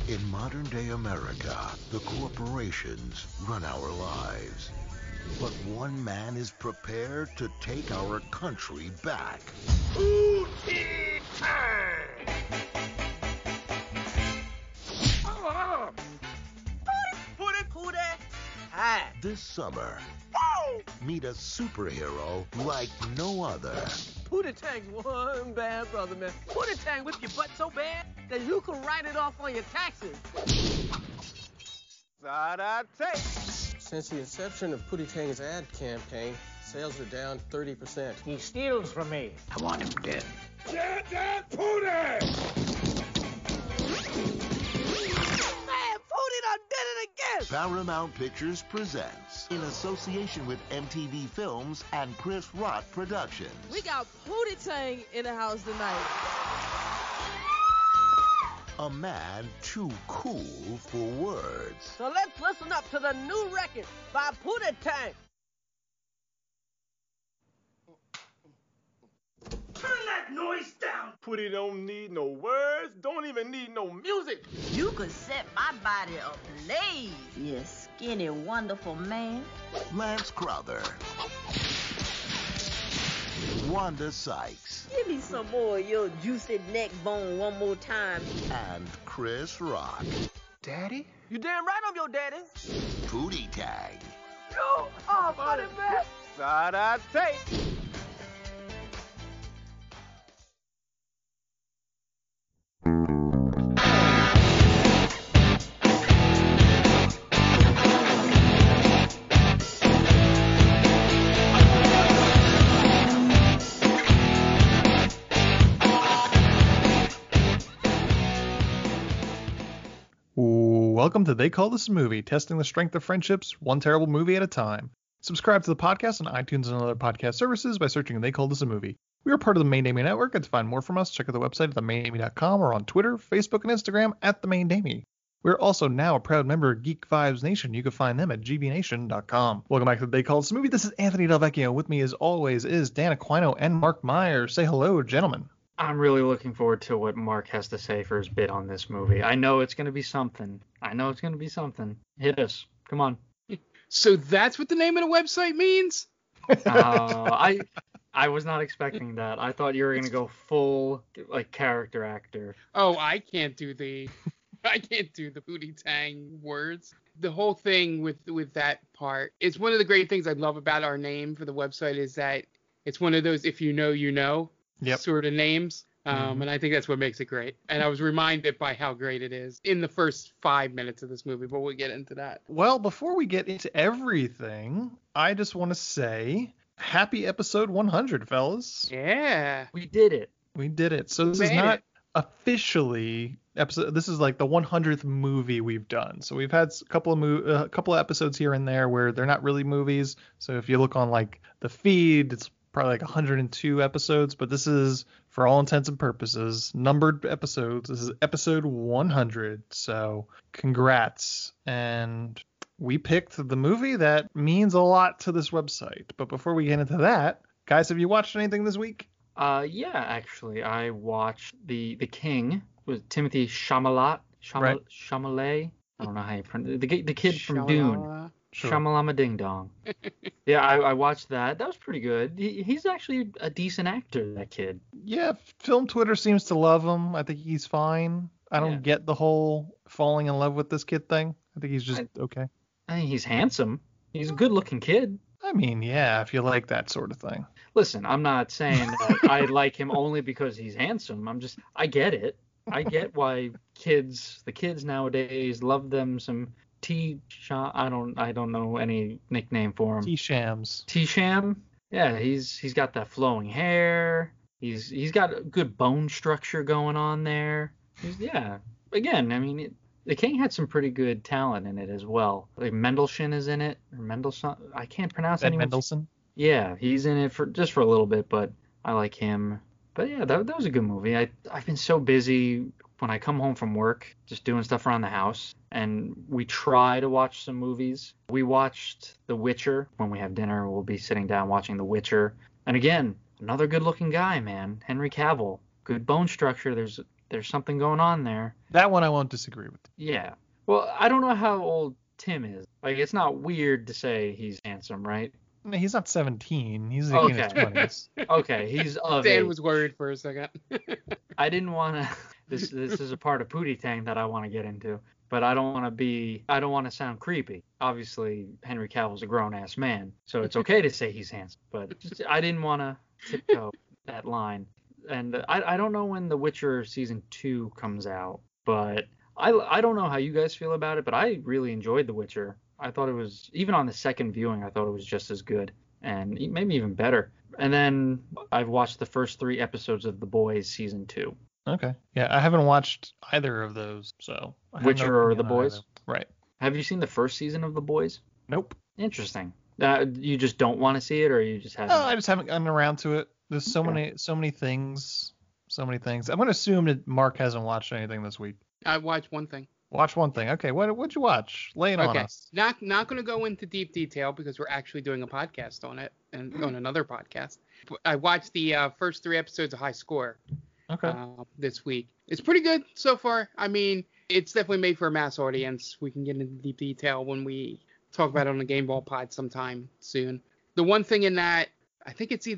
In modern-day America, the corporations run our lives. But one man is prepared to take our country back. Pootie Tang! Pootie Tang! This summer, meet a superhero like no other. Pootie Tang's one bad brother, man. Pootie Tang whip your butt so bad that you can write it off on your taxes. SAH DAH TAY. Since the inception of Pootie Tang's ad campaign, sales are down 30%. He steals from me. I want him dead. Get that Pootie! Man, Pootie done did it again! Paramount Pictures presents, in association with MTV Films and Chris Rock Productions. We got Pootie Tang in the house tonight. A man too cool for words. So let's listen up to the new record by Pootie Tang. Turn that noise down! Pootie don't need no words, don't even need no music. You could set my body ablaze, you skinny, wonderful man. Lance Crowther. Wanda Sykes. Give me some more of your juicy neck bone one more time. And Chris Rock. Daddy? You damn right I'm your daddy. Pootie Tang. You are funny, man. SAH DAH TAY. Welcome to They Call This a Movie, testing the strength of friendships, one terrible movie at a time. Subscribe to the podcast on iTunes and other podcast services by searching They Call This a Movie. We are part of the Main Damie Network, and to find more from us, check out the website at themaindamie.com or on Twitter, Facebook, and Instagram at The Main Damie. We're also now a proud member of Geek Vibes Nation. You can find them at gbnation.com. Welcome back to They Call This a Movie. This is Anthony Del Vecchio. With me, as always, is Dan Aquino and Mark Myers. Say hello, gentlemen. I'm really looking forward to what Mark has to say for his bit on this movie. I know it's going to be something. Hit us. Come on. So that's what the name of the website means? I was not expecting that. I thought you were going to go full like character actor. Oh, I can't do the Pootie Tang words. The whole thing with that part, it's one of the great things I love about our name for the website is that it's one of those if you know, you know. Yep. Sort of names. And I think that's what makes it great. And I was reminded by how great it is in the first 5 minutes of this movie, but we'll get into that. Well, before we get into everything, I just want to say happy episode 100, fellas. Yeah. We did it. So this is not officially episode. This is like the 100th movie we've done. So we've had a couple of episodes here and there where they're not really movies. So if you look on like the feed, it's probably like 102 episodes, but this is, for all intents and purposes, numbered episodes. This is episode 100, so congrats. And we picked the movie that means a lot to this website. But before we get into that, guys, have you watched anything this week? Yeah, actually, I watched The King with Timothy Chalamet. Chalamet. I don't know how you pronounce it. The kid from Dune. Sure. Shamalama Ding Dong. Yeah, I watched that. That was pretty good. He's actually a decent actor, that kid. Yeah, film Twitter seems to love him. I think he's fine. I don't get the whole falling in love with this kid thing. I think he's just okay. I think he's handsome. He's a good-looking kid. I mean, yeah, if you like that sort of thing. Listen, I'm not saying that I like him only because he's handsome. I get it. I get why the kids nowadays love them some I don't know any nickname for him. T-Shams. T-Sham? Yeah, he's got that flowing hair. He's got a good bone structure going on there. Again, I mean, The King had some pretty good talent in it as well. Like Mendelsohn is in it, or Mendelsohn. I can't pronounce anyone. Mendelsohn? Yeah, he's in it for a little bit, but I like him. But yeah, that was a good movie. I've been so busy when I come home from work, just doing stuff around the house, and we try to watch some movies. We watched The Witcher. When we have dinner, we'll be sitting down watching The Witcher. And again, another good-looking guy, man. Henry Cavill. good bone structure. There's something going on there. That one I won't disagree with. Yeah. Well, I don't know how old Tim is. Like, it's not weird to say he's handsome, right? No, he's not 17. He's in his 20s. Okay, he's of Dan age. was worried for a second. I didn't want to. This is a part of Pootie Tang that I want to get into, but I don't want to sound creepy. Obviously, Henry Cavill's a grown-ass man, so it's okay to say he's handsome, but I didn't want to tiptoe that line. And I don't know when The Witcher season 2 comes out, but I don't know how you guys feel about it, but I really enjoyed The Witcher. I thought it was, even on the second viewing, I thought it was just as good and maybe even better. And then I've watched the first 3 episodes of The Boys season 2. Okay. Yeah, I haven't watched either of those, so. Witcher or The Boys? Either. Right. Have you seen the first season of The Boys? Nope. Interesting. You just don't want to see it, or you just haven't? I just haven't gotten around to it. There's so many things. I'm going to assume that Mark hasn't watched anything this week. I watched one thing. Watch one thing. Okay, what'd you watch? Lay it on us. Not going to go into deep detail because we're actually doing a podcast on it and on another podcast. I watched the first 3 episodes of High Score. Okay. This week. It's pretty good so far. I mean, it's definitely made for a mass audience. We can get into deep detail when we talk about it on the Game Ball pod sometime soon. The one thing in that, I think it's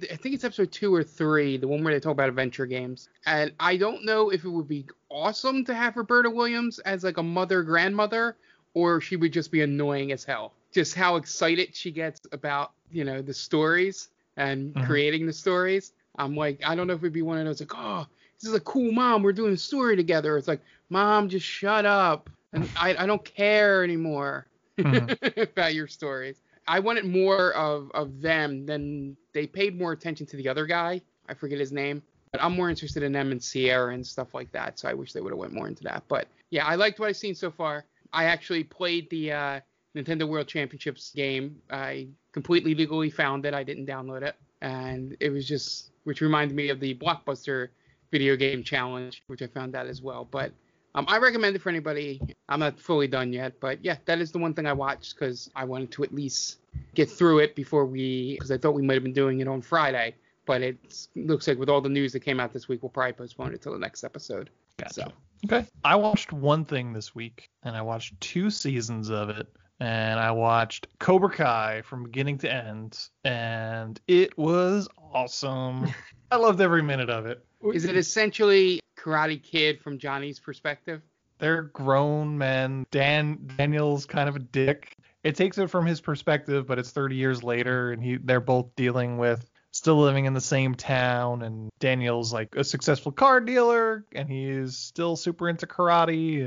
episode 2 or 3, the one where they talk about adventure games. And I don't know if it would be awesome to have Roberta Williams as like a grandmother, or she would just be annoying as hell. Just how excited she gets about, the stories and creating the stories. I'm like, I don't know if it'd be one of those like, oh, this is a cool mom, we're doing a story together. It's like, Mom, just shut up. And I don't care anymore about your stories. I wanted more of them than they paid more attention to the other guy. I forget his name. But I'm more interested in them and Sierra and stuff like that. So I wish they would have went more into that. But yeah, I liked what I've seen so far. I actually played the Nintendo World Championships game. I completely legally found it. I didn't download it. And it was just, which reminded me of the Blockbuster video game challenge, which I found out as well. But I recommend it for anybody. I'm not fully done yet, but yeah, that is the one thing I watched because I wanted to at least get through it because I thought we might have been doing it on Friday, but it looks like with all the news that came out this week, we'll probably postpone it till the next episode. Gotcha. So. Okay. I watched one thing this week, and I watched 2 seasons of it, and I watched Cobra Kai from beginning to end, and it was awesome. I loved every minute of it. Is it essentially Karate Kid from Johnny's perspective? They're grown men. Daniel's kind of a dick. It takes it from his perspective, but it's 30 years later, and they're both dealing with still living in the same town, and Daniel's like a successful car dealer, and he's still super into karate,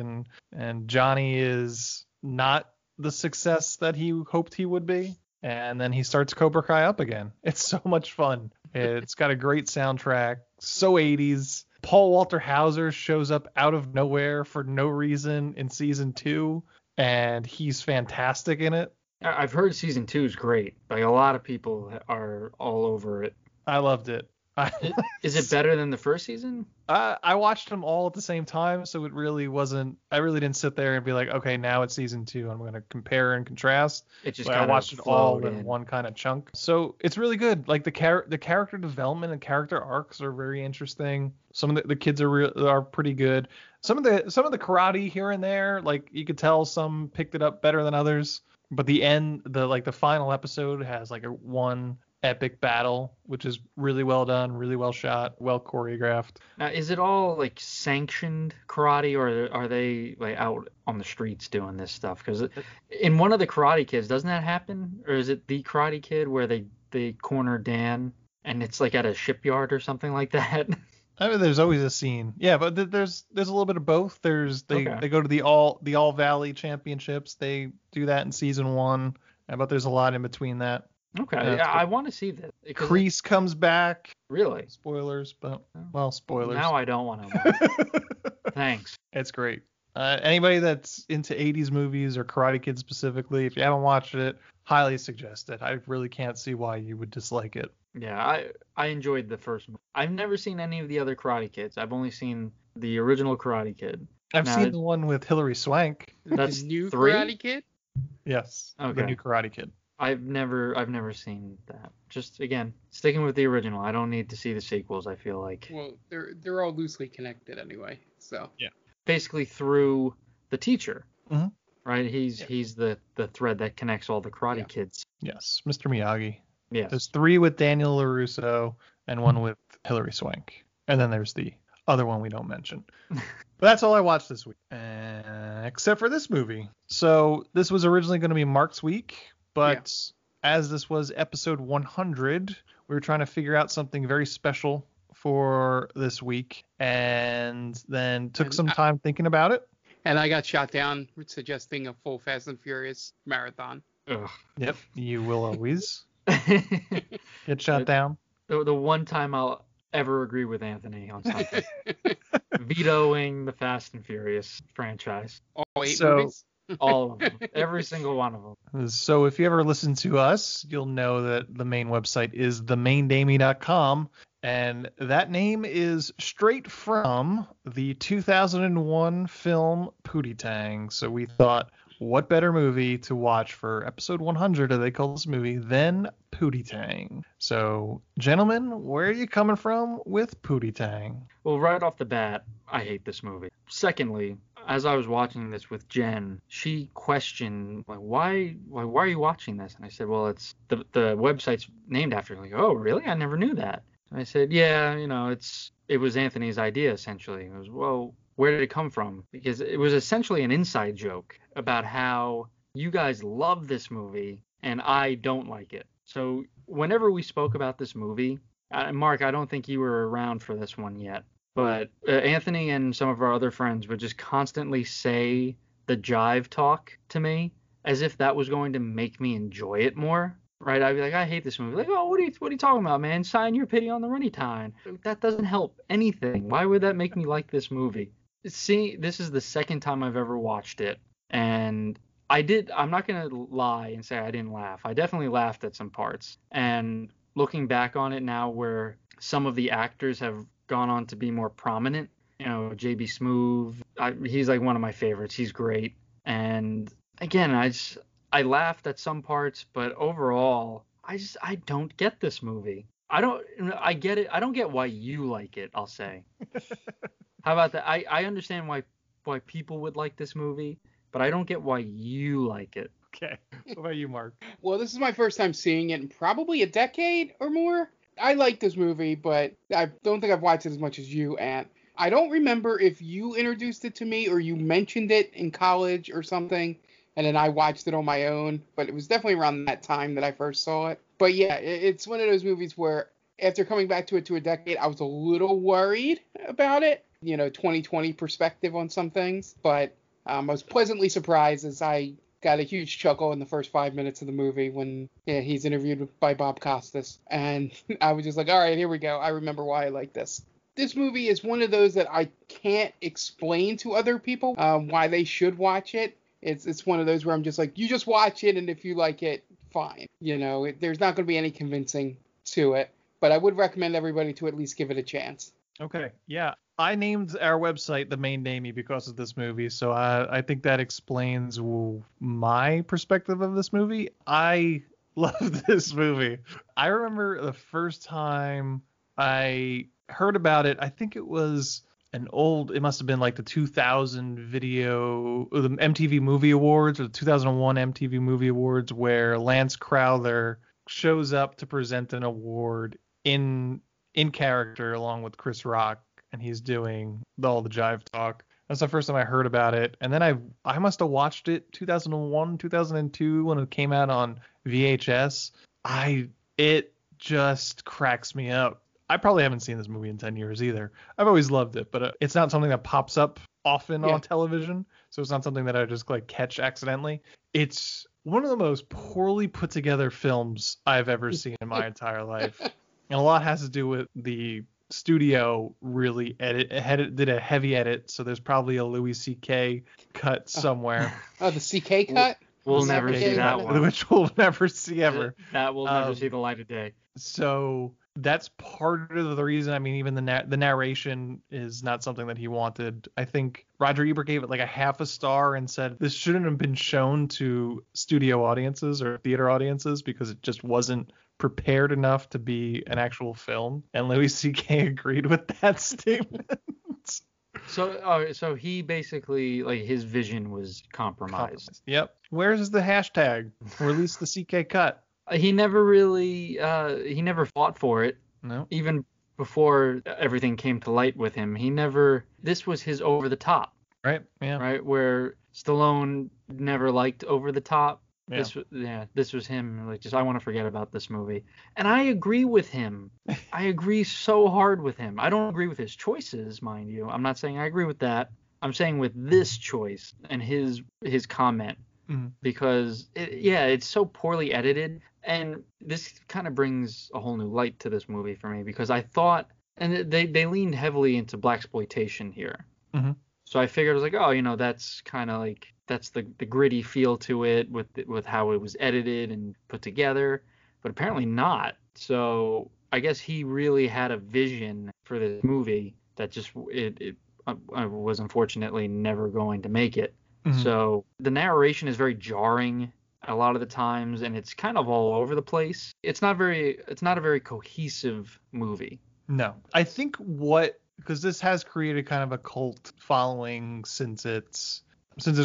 and Johnny is not the success that he hoped he would be. And then he starts Cobra Kai up again. It's so much fun. It's got a great soundtrack. So 80s. Paul Walter Hauser shows up out of nowhere for no reason in season 2. And he's fantastic in it. I've heard season 2 is great. Like, a lot of people are all over it. I loved it. Is it better than the first season? I watched them all at the same time, so it really wasn't. I really didn't sit there and be like, okay, now it's season 2. I'm going to compare and contrast. It just I watched it all in one kind of chunk. So it's really good. Like the character development and character arcs are very interesting. Some of the kids are pretty good. Some of the karate here and there, like you could tell some picked it up better than others. But the final episode has like one epic battle, which is really well done, really well shot, well choreographed. Now, is it all like sanctioned karate, or are they like out on the streets doing this stuff? Because in one of the Karate Kids, doesn't that happen? Or is it the Karate Kid where they corner Dan and it's like at a shipyard or something like that? I mean, there's always a scene. Yeah, but there's a little bit of both. They go to the All Valley Championships. They do that in season 1. But there's a lot in between that. Okay, I want to see that. Kreese comes back. Really? Spoilers, but spoilers. Now I don't want to. Thanks. It's great. Anybody that's into 80s movies or Karate Kid specifically, if you haven't watched it, highly suggest it. I really can't see why you would dislike it. Yeah, I enjoyed the first one. I've never seen any of the other Karate Kids. I've only seen the original Karate Kid. I've seen the one with Hilary Swank. That's the new 3? Karate Kid? Yes. Okay. The new Karate Kid. I've never seen that. Just again, sticking with the original. I don't need to see the sequels. I feel like. Well, they're all loosely connected anyway. So. Yeah. Basically through the teacher. Mm-hmm. Right. He's the thread that connects all the Karate Kids. Yes, Mr. Miyagi. Yes. There's 3 with Daniel LaRusso and 1 with Hilary Swank, and then there's the other one we don't mention. But that's all I watched this week, except for this movie. So this was originally going to be Mark's week, but as this was episode 100, we were trying to figure out something very special for this week, and then took some time thinking about it. And I got shot down suggesting a full Fast and Furious marathon. Ugh. Yep, you will always get shot down. The one time I'll ever agree with Anthony on something. Vetoing the Fast and Furious franchise. All 8 movies? All of them. Every single one of them. So if you ever listen to us, you'll know that the main website is themaindamey.com. And that name is straight from the 2001 film Pootie Tang. So we thought, what better movie to watch for episode 100, as they call this movie, than Pootie Tang? So, gentlemen, where are you coming from with Pootie Tang? Well, right off the bat, I hate this movie. Secondly, as I was watching this with Jen, she questioned, like, why are you watching this? And I said, well, it's the website's named after it. Like, oh, really? I never knew that. And I said, yeah, it was Anthony's idea, essentially. It was, well, where did it come from? Because it was essentially an inside joke about how you guys love this movie and I don't like it. So whenever we spoke about this movie, Mark, I don't think you were around for this one yet, but Anthony and some of our other friends would just constantly say the jive talk to me as if that was going to make me enjoy it more. Right? I'd be like, I hate this movie. Like, oh, what are you talking about, man? Sign your pity on the runny time. That doesn't help anything. Why would that make me like this movie? See, this is the second time I've ever watched it, and I'm not going to lie and say I didn't laugh. I definitely laughed at some parts. And looking back on it now, where some of the actors have gone on to be more prominent, JB Smoove, he's like one of my favorites. He's great. And again, I laughed at some parts, but overall, I don't get this movie. I get it. I don't get why you like it, I'll say. How about that? I understand why people would like this movie, but I don't get why you like it. Okay. What about you, Mark? Well, this is my first time seeing it in probably a decade or more. I like this movie, but I don't think I've watched it as much as you, Ant. I don't remember if you introduced it to me or you mentioned it in college or something, and then I watched it on my own, but it was definitely around that time that I first saw it. But yeah, it's one of those movies where after coming back to it to a decade, I was a little worried about it. 2020 perspective on some things, but I was pleasantly surprised as I got a huge chuckle in the first 5 minutes of the movie when he's interviewed by Bob Costas, and I was just like, all right, here we go. I remember why I like this. This movie is one of those that I can't explain to other people why they should watch it. It's one of those where I'm just like, you just watch it, and if you like it, fine. There's not going to be any convincing to it, but I would recommend everybody to at least give it a chance. Okay, yeah. I named our website The Main Damey because of this movie, so I think that explains my perspective of this movie. I love this movie. I remember the first time I heard about it, I think it was it must have been like the 2000 video, or the MTV Movie Awards, or the 2001 MTV Movie Awards, where Lance Crowther shows up to present an award in character along with Chris Rock, and he's doing all the jive talk. That's the first time I heard about it. And then I must have watched it 2001, 2002 when it came out on VHS. It just cracks me up. I probably haven't seen this movie in 10 years either. I've always loved it, but it's not something that pops up often on television. So it's not something that I just catch accidentally. It's one of the most poorly put together films I've ever seen in my entire life. And a lot has to do with the studio really did a heavy edit, so there's probably a Louis C.K. cut somewhere. Oh, the C.K. cut? We'll never see that one. Which we'll never see ever. That will never see the light of day. So that's part of the reason. I mean, even the narration is not something that he wanted. I think Roger Ebert gave it like a half a star and said this shouldn't have been shown to studio audiences or theater audiences because it just wasn't prepared enough to be an actual film. And Louis C.K. agreed with that statement. So he basically, like, his vision was compromised. Yep. Where's the hashtag? Release the CK cut. He never really, he never fought for it. No. Even before everything came to light with him, this was his over the top. Right. Yeah. Right. Where Stallone never liked over the top. Yeah. This was him. Like, just, I want to forget about this movie. And I agree with him. I agree so hard with him. I don't agree with his choices, mind you. I'm not saying I agree with that. I'm saying with this choice and his comment, because it's so poorly edited. And this kind of brings a whole new light to this movie for me, because I thought, and they leaned heavily into blaxploitation here. Mm-hmm. So I figured, I was like, oh, that's kind of like, that's the gritty feel to it with how it was edited and put together, but apparently not. So I guess he really had a vision for this movie that just it was unfortunately never going to make it. Mm-hmm. So the narration is very jarring a lot of the times, and it's kind of all over the place. It's not a very cohesive movie. No, I think because this has created kind of a cult following since its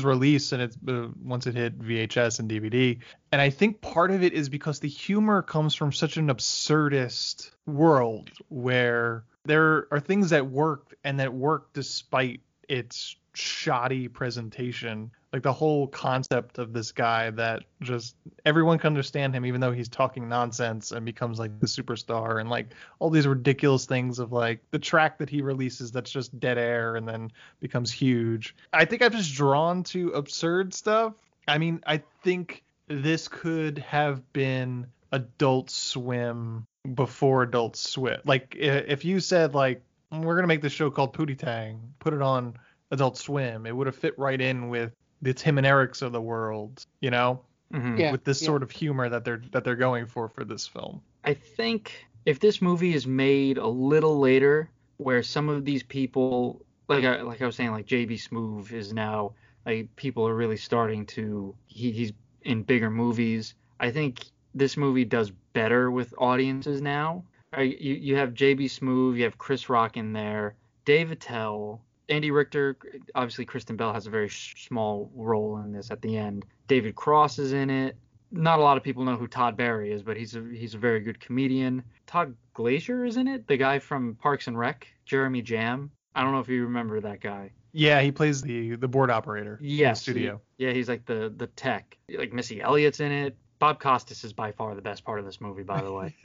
release, and it's once it hit VHS and DVD. And I think part of it is because the humor comes from such an absurdist world where there are things that work and that work despite its shoddy presentation. Like the whole concept of this guy that just everyone can understand him even though he's talking nonsense and becomes like the superstar, and like all these ridiculous things of like the track that he releases that's just dead air and then becomes huge. I think I'm just drawn to absurd stuff. I mean, I think this could have been Adult Swim before Adult Swim. Like if you said like, we're going to make this show called Pootie Tang, put it on Adult Swim, it would have fit right in with the Tim and Eric's of the world, with this sort of humor that they're going for this film. I think if this movie is made a little later, where some of these people, like I was saying, like JB Smoove is now, like, people are really starting to, he's in bigger movies. I think this movie does better with audiences now. You have JB Smoove, you have Chris Rock in there, Dave Attell, Andy Richter, obviously Kristen Bell has a very small role in this at the end. David Cross is in it. Not a lot of people know who Todd Barry is, but he's a very good comedian. Todd Glacier is in it, the guy from Parks and Rec, Jeremy Jam. I don't know if you remember that guy. Yeah, he plays the board operator in the studio. He's like the tech. Like Missy Elliott's in it. Bob Costas is by far the best part of this movie, by the way.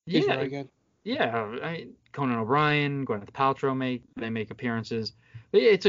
He's very good. Yeah, Conan O'Brien, Gwyneth Paltrow make appearances. It's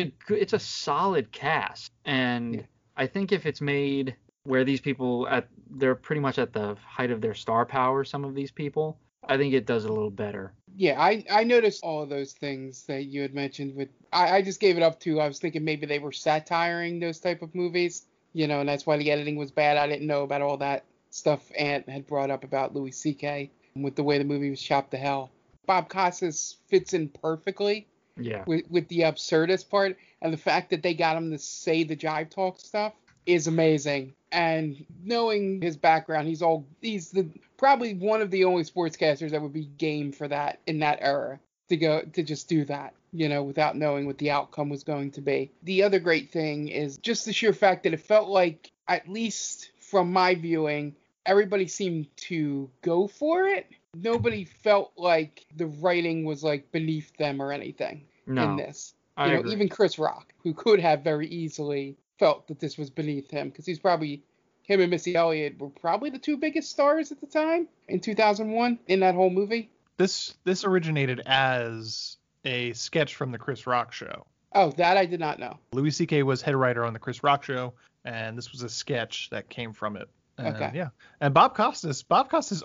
a solid cast, and I think if it's made where these people they're pretty much at the height of their star power, some of these people, I think it does a little better. Yeah, I noticed all of those things that you had mentioned. I just gave it up to, I was thinking maybe they were satiring those type of movies, and that's why the editing was bad. I didn't know about all that stuff Ant had brought up about Louis C.K. with the way the movie was chopped to hell. Bob Costas fits in perfectly with the absurdist part, and the fact that they got him to say the jive talk stuff is amazing. And knowing his background, he's probably one of the only sportscasters that would be game for that in that era to just do that, without knowing what the outcome was going to be. The other great thing is just the sheer fact that it felt like, at least from my viewing, everybody seemed to go for it. Nobody felt like the writing was like beneath them or anything in this. I agree. Even Chris Rock, who could have very easily felt that this was beneath him, because him and Missy Elliott were probably the two biggest stars at the time in 2001 in that whole movie. This originated as a sketch from the Chris Rock show. Oh, that I did not know. Louis C.K. was head writer on the Chris Rock show, and this was a sketch that came from it. Okay. Yeah. And Bob Costas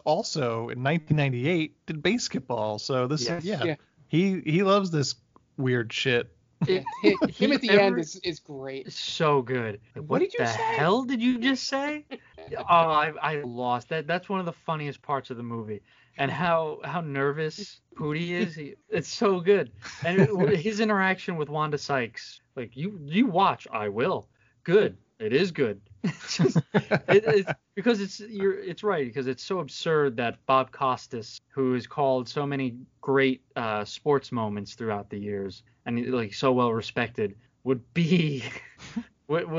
also in 1998 did basketball. So this, he loves this weird shit. Him at the end is great. So good. What did you say? What the hell did you just say? I lost that. That's one of the funniest parts of the movie. and how nervous Pootie is. It's so good. And his interaction with Wanda Sykes, like, you watch, I will. Good. It is good. It's because it's right, because it's so absurd that Bob Costas, who has called so many great sports moments throughout the years and like so well respected, would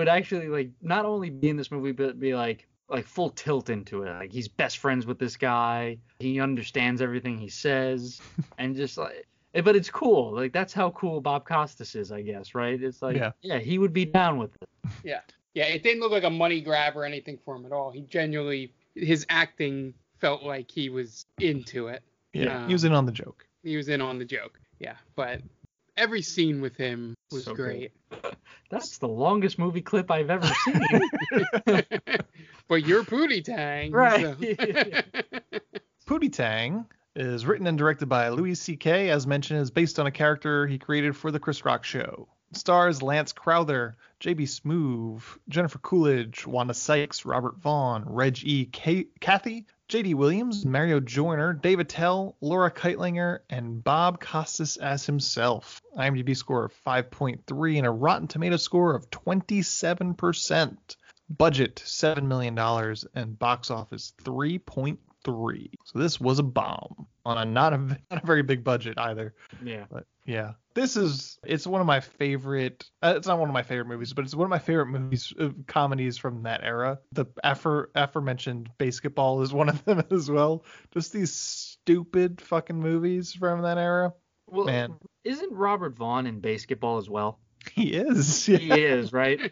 actually like not only be in this movie but be like full tilt into it. Like, he's best friends with this guy. He understands everything he says, and just like. But it's cool. Like, that's how cool Bob Costas is, I guess, right? It's like, yeah, he would be down with it. Yeah. Yeah, it didn't look like a money grab or anything for him at all. He genuinely, his acting felt like he was into it. Yeah, he was in on the joke. He was in on the joke, yeah. But every scene with him was so great. Good. That's the longest movie clip I've ever seen. But you're Pootie Tang. Right. So. Pootie Tang is written and directed by Louis C.K., as mentioned, is based on a character he created for The Chris Rock Show. Stars Lance Crowther, J.B. Smoove, Jennifer Coolidge, Wanda Sykes, Robert Vaughn, Reg E. Cathy, J.D. Williams, Mario Joyner, Dave Attell, Laura Keitlinger, and Bob Costas as himself. IMDb score of 5.3 and a Rotten Tomato score of 27%. Budget $7 million and box office 3.3. So this was a bomb on a not a very big budget either. Yeah. But yeah, it's one of my favorite. It's not one of my favorite movies, but it's one of my favorite movies, comedies from that era. The aforementioned Basketball is one of them as well. Just these stupid fucking movies from that era. Well, man, isn't Robert Vaughn in Basketball as well? He is. Yeah. He is, right?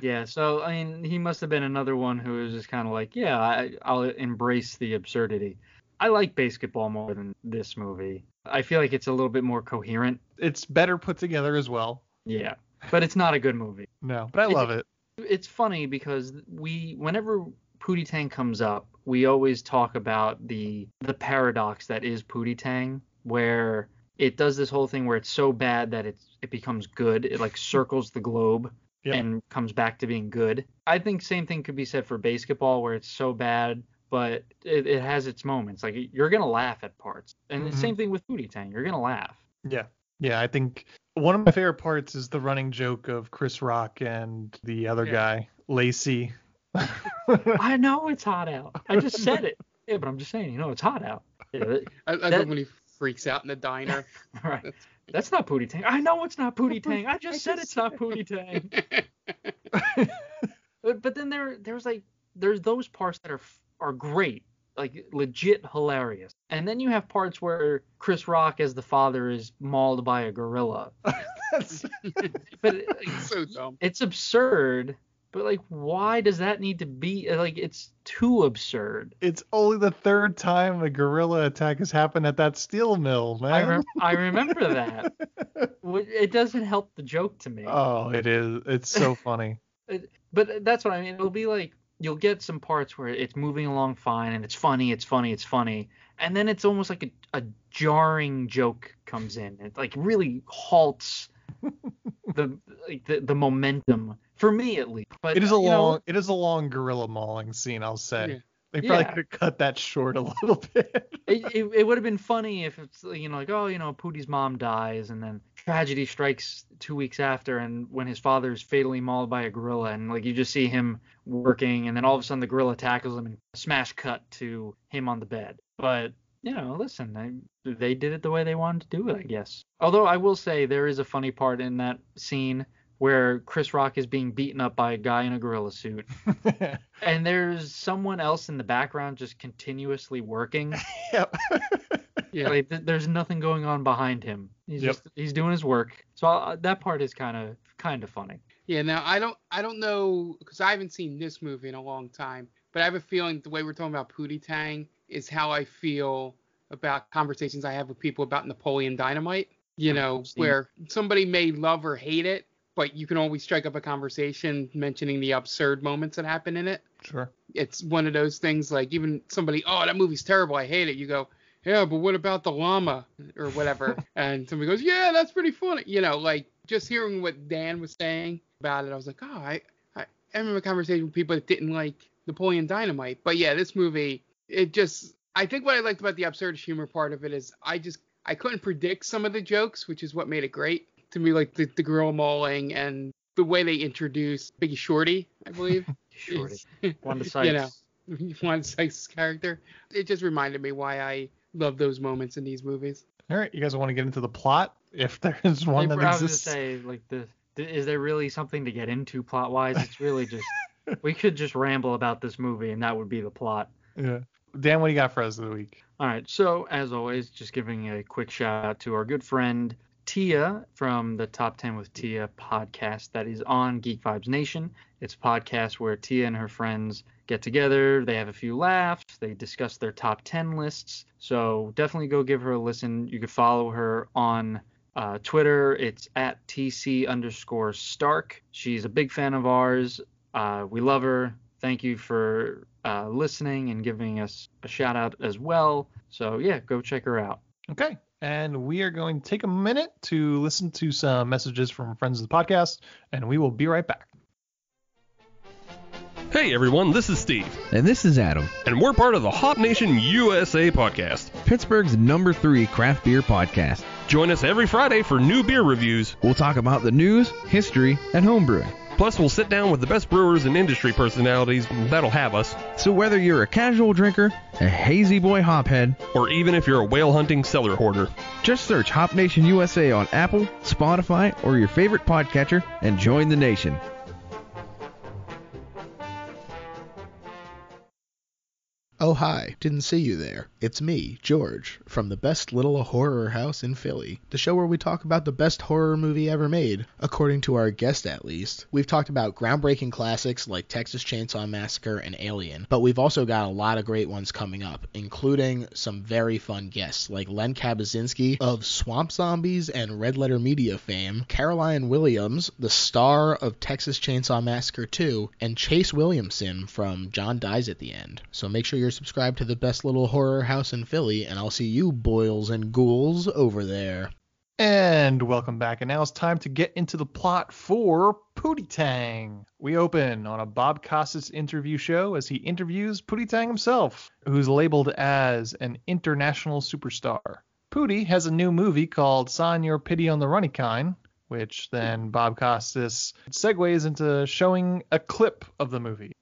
Yeah. So, I mean, he must have been another one who was just kind of like, yeah, I'll embrace the absurdity. I like Basketball more than this movie. I feel like it's a little bit more coherent. It's better put together as well. Yeah. But it's not a good movie. No, but I love it. It's funny because whenever Pootie Tang comes up, we always talk about the paradox that is Pootie Tang, where it does this whole thing where it's so bad that it becomes good. It like circles the globe and comes back to being good. I think same thing could be said for Basketball, where it's so bad, but it has its moments. Like, you're going to laugh at parts. And the same thing with Pootie Tang. You're going to laugh. Yeah. Yeah, I think one of my favorite parts is the running joke of Chris Rock and the other guy, Lacey. I know it's hot out. I just said it. Yeah, but I'm just saying, it's hot out. Yeah, I love when he freaks out in the diner. Right. That's not Pootie Tang. I know it's not Pootie Tang. I just said it's not Pootie Tang. But then there's those parts that are great, like legit hilarious. And then you have parts where Chris Rock as the father is mauled by a gorilla. But it's so dumb. It's absurd. But, like, why does that need to be, like, it's too absurd. It's only the third time a gorilla attack has happened at that steel mill, man. I remember that. It doesn't help the joke to me. Oh, it is. It's so funny. But that's what I mean. It'll be like, you'll get some parts where it's moving along fine, and it's funny. And then it's almost like a jarring joke comes in. It, like, really halts the momentum. For me, at least. But it is a long gorilla mauling scene, I'll say. Yeah. They probably could have cut that short a little bit. It would have been funny if it's, like, Pootie's mom dies, and then tragedy strikes 2 weeks after, and when his father is fatally mauled by a gorilla, and, like, you just see him working, and then all of a sudden the gorilla tackles him, and smash cut to him on the bed. But, listen, they did it the way they wanted to do it, I guess. Although I will say there is a funny part in that scene where Chris Rock is being beaten up by a guy in a gorilla suit. And there's someone else in the background just continuously working. Yep. Yeah. Like, there's nothing going on behind him. He's doing his work. So that part is kind of funny. Yeah, now I don't know, because I haven't seen this movie in a long time, but I have a feeling the way we're talking about Pootie Tang is how I feel about conversations I have with people about Napoleon Dynamite. Where somebody may love or hate it, but you can always strike up a conversation mentioning the absurd moments that happen in it. Sure. It's one of those things, like, even somebody, oh, that movie's terrible, I hate it. You go, yeah, but what about the llama or whatever? And somebody goes, yeah, that's pretty funny. Like, just hearing what Dan was saying about it, I was like, oh, I remember a conversation with people that didn't like Napoleon Dynamite. But yeah, this movie, it just, I think what I liked about the absurd humor part of it is I couldn't predict some of the jokes, which is what made it great. To me, like the girl mauling and the way they introduced Biggie Shorty, I believe. Shorty. Wanda Sykes. Wanda Sykes' character. It just reminded me why I love those moments in these movies. All right, you guys want to get into the plot? If there is one that exists. I was going to say, is there really something to get into plot-wise? It's really just, we could just ramble about this movie and that would be the plot. Yeah. Dan, what do you got for us this week? All right, so as always, just giving a quick shout out to our good friend Tia from the Top 10 with Tia podcast that is on Geek Vibes Nation. It's a podcast where Tia and her friends get together, they have a few laughs, they discuss their top 10 lists. So definitely go give her a listen. You could follow her on Twitter. It's at TC_Stark. She's a big fan of ours. We love her. Thank you for listening and giving us a shout out as well. So yeah, go check her out. Okay. And we are going to take a minute to listen to some messages from friends of the podcast, and we will be right back. Hey everyone, this is Steve. And this is Adam. And we're part of the Hop Nation USA podcast, Pittsburgh's #3 craft beer podcast. Join us every Friday for new beer reviews. We'll talk about the news, history, and homebrewing. Plus, we'll sit down with the best brewers and industry personalities that'll have us. So whether you're a casual drinker, a hazy boy hophead, or even if you're a whale hunting cellar hoarder, just search Hop Nation USA on Apple, Spotify, or your favorite podcatcher and join the nation. Oh hi, didn't see you there. It's me, George, from the best little horror house in Philly, the show where we talk about the best horror movie ever made, according to our guest at least. We've talked about groundbreaking classics like Texas Chainsaw Massacre and Alien, but we've also got a lot of great ones coming up, including some very fun guests like Len Kabaczynski of Swamp Zombies and Red Letter Media fame, Caroline Williams, the star of Texas Chainsaw Massacre 2, and Chase Williamson from John Dies at the End. So make sure you're subscribed to the best little horror house in Philly, and I'll see you boils and ghouls over there. And welcome back, and now it's time to get into the plot for Pootie Tang. We open on a Bob Costas interview show as he interviews Pootie Tang himself, who's labeled as an international superstar. Pootie has a new movie called Sign Your Pity on the Runny Kind, which then Bob Costas segues into showing a clip of the movie.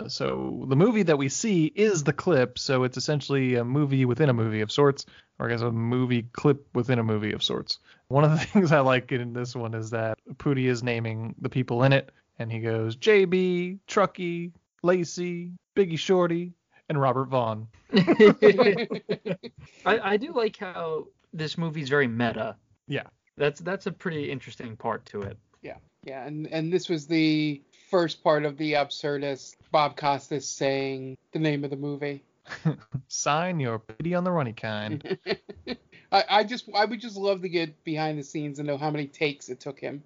So the movie that we see is the clip, so it's essentially a movie within a movie of sorts, or I guess a movie clip within a movie of sorts. One of the things I like in this one is that Pootie is naming the people in it, and he goes JB, Truckee, Lacey, Biggie Shorty, and Robert Vaughn. I do like how this movie's very meta. Yeah. That's a pretty interesting part to it. Yeah, and this was the first part of the absurdist Bob Costas saying the name of the movie. Sign Your Pity on the Runny Kind. I would just love to get behind the scenes and know how many takes it took him.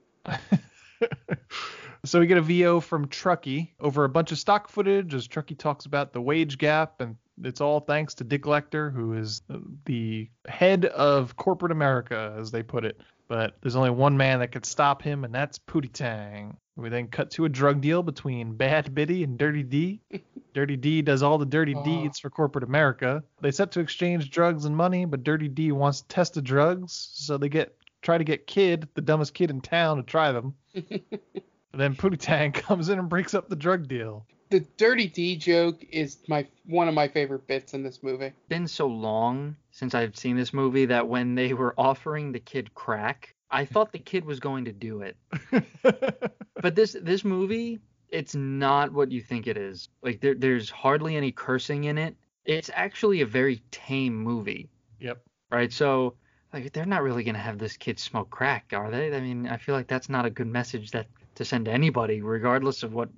So we get a VO from Truckee over a bunch of stock footage as Truckee talks about the wage gap, and it's all thanks to Dick Lecter, who is the head of corporate America, as they put it. But there's only one man that could stop him, and that's Pootie Tang. We then cut to a drug deal between Bad Biddy and Dirty D. Dirty D does all the dirty deeds for corporate America. They set to exchange drugs and money, but Dirty D wants to test the drugs, so they try to get Kid, the dumbest kid in town, to try them. Then Pootie Tang comes in and breaks up the drug deal. The Dirty D joke is one of my favorite bits in this movie. It's been so long since I've seen this movie that when they were offering the kid crack, I thought the kid was going to do it. But this movie, it's not what you think it is. Like there's hardly any cursing in it. It's actually a very tame movie. Yep. Right. So like they're not really gonna have this kid smoke crack, are they? I mean, I feel like that's not a good message to send to anybody, regardless of what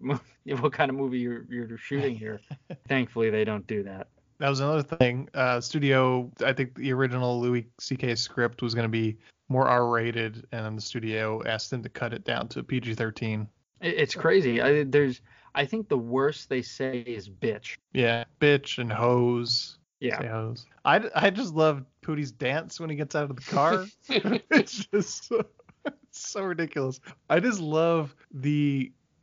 kind of movie you're shooting here. Thankfully, they don't do that. That was another thing. Studio, I think the original Louis C.K. script was going to be more R-rated, and then the studio asked them to cut it down to PG-13. It's crazy. I think the worst they say is bitch. Yeah, bitch and hose. Yeah. Say hose. I just love Pootie's dance when he gets out of the car. It's just so ridiculous. I just love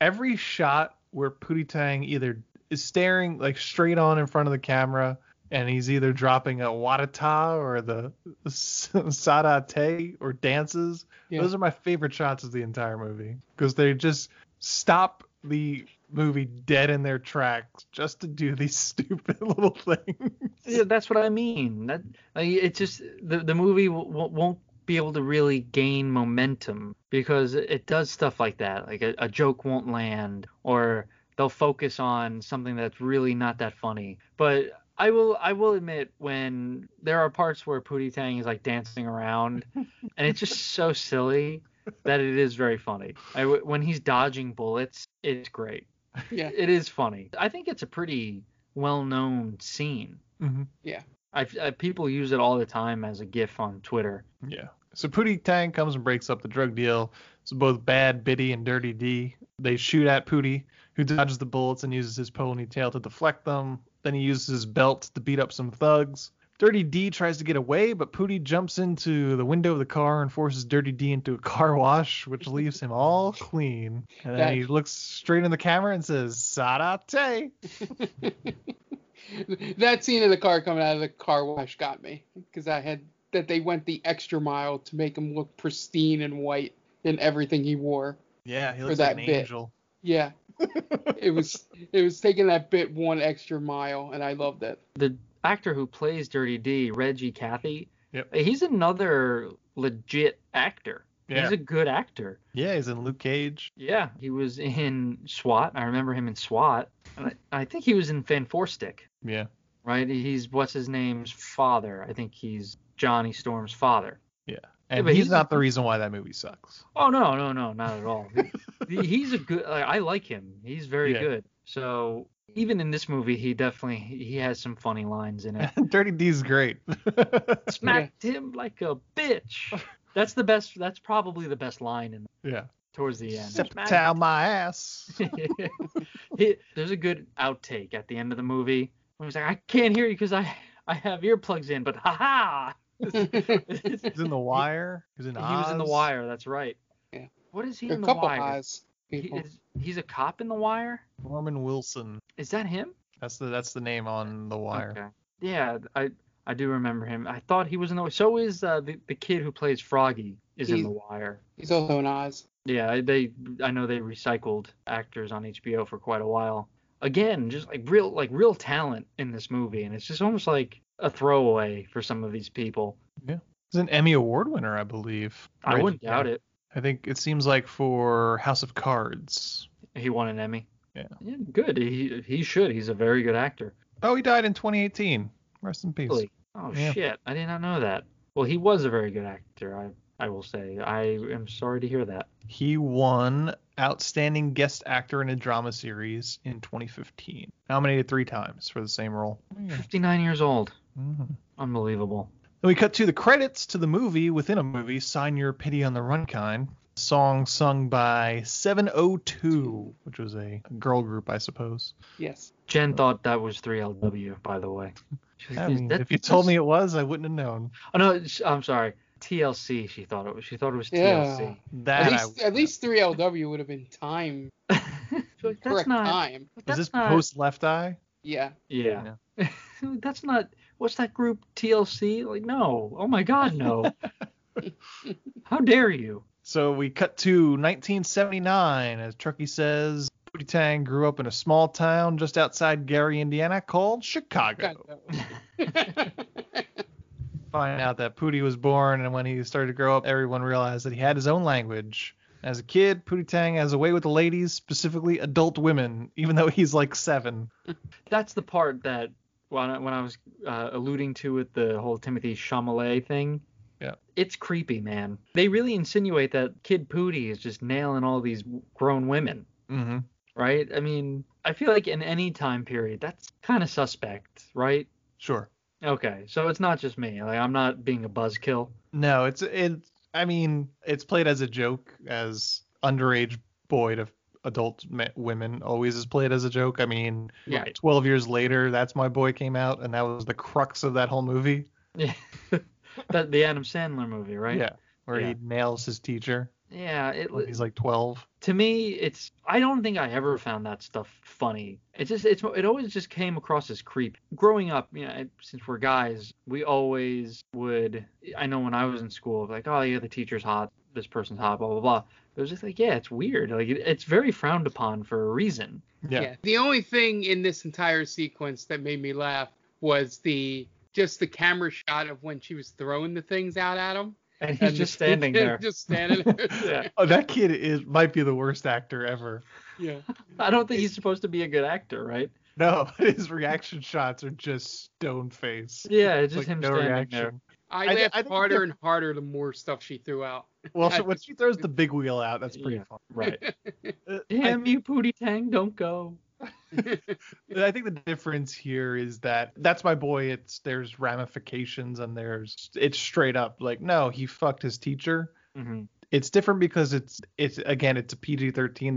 every shot where Pootie Tang either is staring like straight on in front of the camera, and he's either dropping a wadata or the SAH DAH TAY or dances. Yeah. Those are my favorite shots of the entire movie because they just stop the movie dead in their tracks just to do these stupid little things. Yeah, that's what I mean. It's just the movie won't be able to really gain momentum because it does stuff like that. Like a joke won't land, or they'll focus on something that's really not that funny. But I will admit, when there are parts where Pootie Tang is like dancing around and it's just so silly that it is very funny. When he's dodging bullets, it's great. Yeah, it is funny. I think it's a pretty well-known scene. Mm-hmm. Yeah. People use it all the time as a GIF on Twitter. Yeah. So Pootie Tang comes and breaks up the drug deal. So both Bad Biddy and Dirty D, they shoot at Pootie, who dodges the bullets and uses his ponytail to deflect them. Then he uses his belt to beat up some thugs. Dirty D tries to get away, but Pootie jumps into the window of the car and forces Dirty D into a car wash, which leaves him all clean. And then he looks straight in the camera and says, SAH DAH TAY. That scene in the car coming out of the car wash got me, because I had that they went the extra mile to make him look pristine and white in everything he wore. Yeah, he looks like an angel. Yeah. it was taking that bit one extra mile, and I loved it. The actor who plays Dirty D, Reggie Cathy, yep, he's another legit actor. Yeah. He's a good actor. Yeah, he's in Luke Cage. Yeah, he was in SWAT. I remember him in SWAT. And I think he was in Fan Four Stick. Yeah. Right? He's what's his name's father. I think he's Johnny Storm's father. Yeah. And yeah, he's not the reason why that movie sucks. Oh, no, not at all. He's a good... I like him. He's very good. So even in this movie, he has some funny lines in it. Dirty D's great. Smacked him like a bitch. That's the best. That's probably the best line towards the end. Towel my ass. There's a good outtake at the end of the movie when he's like, I can't hear you because I have earplugs in, but haha. He's in The Wire. He was in The Wire. That's right. Yeah. What is he in The Wire? He's a cop in The Wire. Norman Wilson. Is that him? That's the name on The Wire. Okay. Yeah, I do remember him. I thought he was in The Wire. So is the kid who plays Froggy in The Wire. He's also in Oz. Yeah, I know they recycled actors on HBO for quite a while. Again, just real talent in this movie, and it's just almost like a throwaway for some of these people. Yeah. He's an Emmy Award winner, I believe. I wouldn't doubt it. I think it seems like for House of Cards. He won an Emmy. Yeah. Good. He should. He's a very good actor. Oh, he died in 2018. Rest in peace. Really? Oh, shit. I did not know that. Well, he was a very good actor, I will say. I am sorry to hear that. He won Outstanding Guest Actor in a Drama Series in 2015. Nominated 3 times for the same role. 59 years old. Mm-hmm. Unbelievable. Then we cut to the credits to the movie within a movie, Sign Your Pity on the Run kind. Song sung by 702, which was a girl group, I suppose. Yes. Jen thought that was 3LW, by the way. If you told me it was, I wouldn't have known. Oh, no, I'm sorry. TLC, she thought it was TLC. At least 3LW would have been time. Correct time. Is this post Left Eye? Yeah. That's not. What's that group, TLC? Like, no. Oh my God, no. How dare you? So we cut to 1979, as Truckee says. Pootie Tang grew up in a small town just outside Gary, Indiana, called Chicago. Find out that Pootie was born, and when he started to grow up, everyone realized that he had his own language. As a kid, Pootie Tang has a way with the ladies, specifically adult women, even though he's like 7. That's the part that when I was alluding to with the whole Timothée Chalamet thing. Yeah. It's creepy, man. They really insinuate that Kid Pootie is just nailing all these grown women. Mm-hmm. Right? I mean, I feel like in any time period, that's kind of suspect, right? Sure. Okay, so it's not just me. Like, I'm not being a buzzkill. No, it's played as a joke, as underage boy to adult women always is played as a joke. I mean, 12 years later, That's My Boy came out, and that was the crux of that whole movie. Yeah. The Adam Sandler movie, right? Yeah, where he nails his teacher. Yeah, when he's like 12. To me, I don't think I ever found that stuff funny. It always just came across as creep. Growing up, since we're guys, we always would. I know when I was in school, like, oh yeah, the teacher's hot, this person's hot, blah blah blah. It was just like, yeah, it's weird. Like it's very frowned upon for a reason. Yeah. The only thing in this entire sequence that made me laugh was just the camera shot of when she was throwing the things out at him. And he's just standing there. Just standing there. Yeah. Oh, that kid might be the worst actor ever. Yeah. I don't think he's supposed to be a good actor, right? No, his reaction shots are just stone face. Yeah, it's just like him no standing reaction. there. I laughed harder and harder the more stuff she threw out. Well, when she throws the big wheel out, that's pretty fun. Right. Damn you, Pootie Tang, don't go. I think the difference here is that's my boy. There's ramifications and it's straight up like, no, he fucked his teacher. Mm-hmm. It's different because it's a PG-13.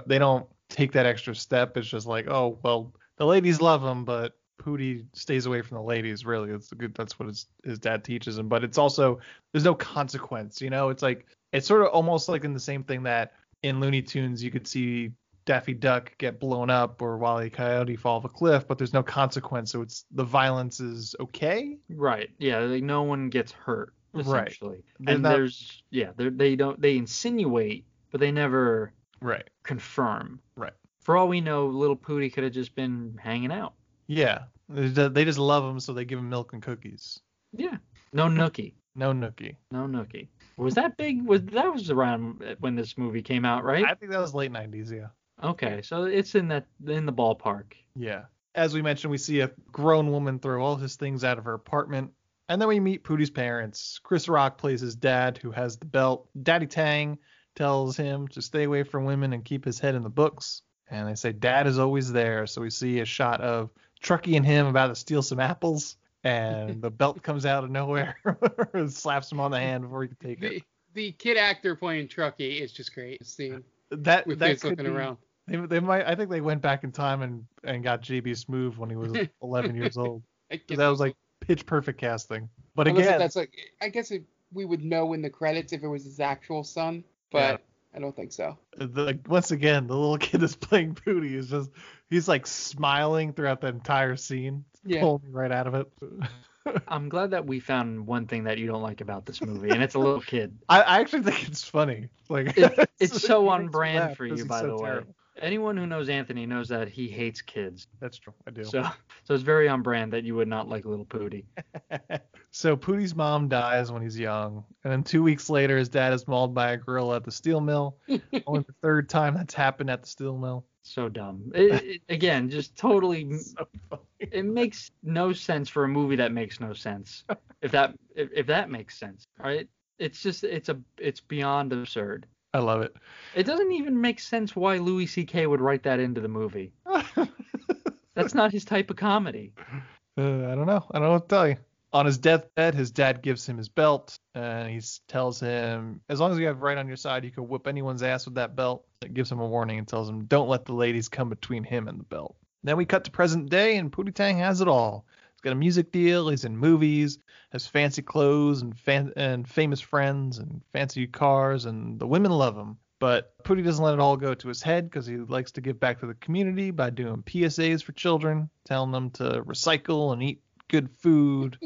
They don't take that extra step. It's just like, oh well, the ladies love him, but Pootie stays away from the ladies. Really, that's what his dad teaches him. But it's also, there's no consequence. It's like, it's sort of almost like in the same thing that in Looney Tunes you could see Daffy Duck get blown up or Wile E. Coyote fall off a cliff, but there's no consequence, so the violence is okay. Right. Yeah. Like no one gets hurt essentially. Right. And they insinuate, but they never confirm. Right. For all we know, little Pootie could have just been hanging out. Yeah. They just love him, so they give him milk and cookies. Yeah. No nookie. No nookie. No nookie. Was that big? That was around when this movie came out, right? I think that was late 90s. Yeah. Okay, so it's in the ballpark. Yeah. As we mentioned, we see a grown woman throw all his things out of her apartment. And then we meet Pootie's parents. Chris Rock plays his dad, who has the belt. Daddy Tang tells him to stay away from women and keep his head in the books. And they say Dad is always there. So we see a shot of Truckee and him about to steal some apples. And the belt comes out of nowhere and slaps him on the hand before he can take it. The kid actor playing Truckee is just great. Seeing that kids could looking be, around. They might. I think they went back in time and got JB Smoove when he was 11 years old. That was like pitch perfect casting. But again, that's like, I guess we would know in the credits if it was his actual son, but I don't think so. Once again, the little kid that's playing Pootie he's like smiling throughout the entire scene. It's pulling me right out of it. I'm glad that we found one thing that you don't like about this movie, and it's a little kid. I actually think it's funny. Like it's so on brand for you, by the way. Terrible. Anyone who knows Anthony knows that he hates kids. That's true. I do. So it's very on brand that you would not like little Pootie. So Pootie's mom dies when he's young, and then 2 weeks later, his dad is mauled by a girl at the steel mill. Only the third time that's happened at the steel mill. So dumb. Again, just totally. So it makes no sense for a movie that makes no sense. If that makes sense, right? It's just it's beyond absurd. I love it. It doesn't even make sense why Louis C.K. would write that into the movie. That's not his type of comedy. I don't know. I don't know what to tell you. On his deathbed, his dad gives him his belt, and he tells him, as long as you have right on your side, you can whip anyone's ass with that belt. It gives him a warning and tells him, don't let the ladies come between him and the belt. Then we cut to present day, and Pootie Tang has it all. He's got a music deal, he's in movies, has fancy clothes and famous friends and fancy cars, and the women love him. But Pootie doesn't let it all go to his head because he likes to give back to the community by doing PSAs for children, telling them to recycle and eat good food,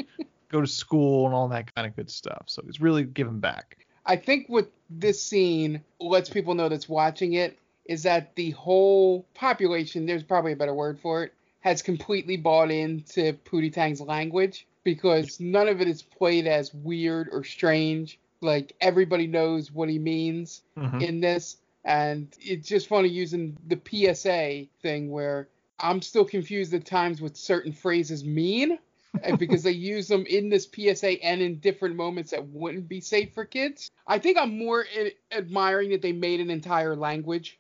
go to school, and all that kind of good stuff. So he's really giving back. I think what this scene lets people know that's watching it is that the whole population, there's probably a better word for it, has completely bought into Pootie Tang's language, because none of it is played as weird or strange. Like, everybody knows what he means in this. And it's just funny using the PSA thing where I'm still confused at times what certain phrases mean. And because they use them in this PSA and in different moments that wouldn't be safe for kids. I think I'm more admiring that they made an entire language,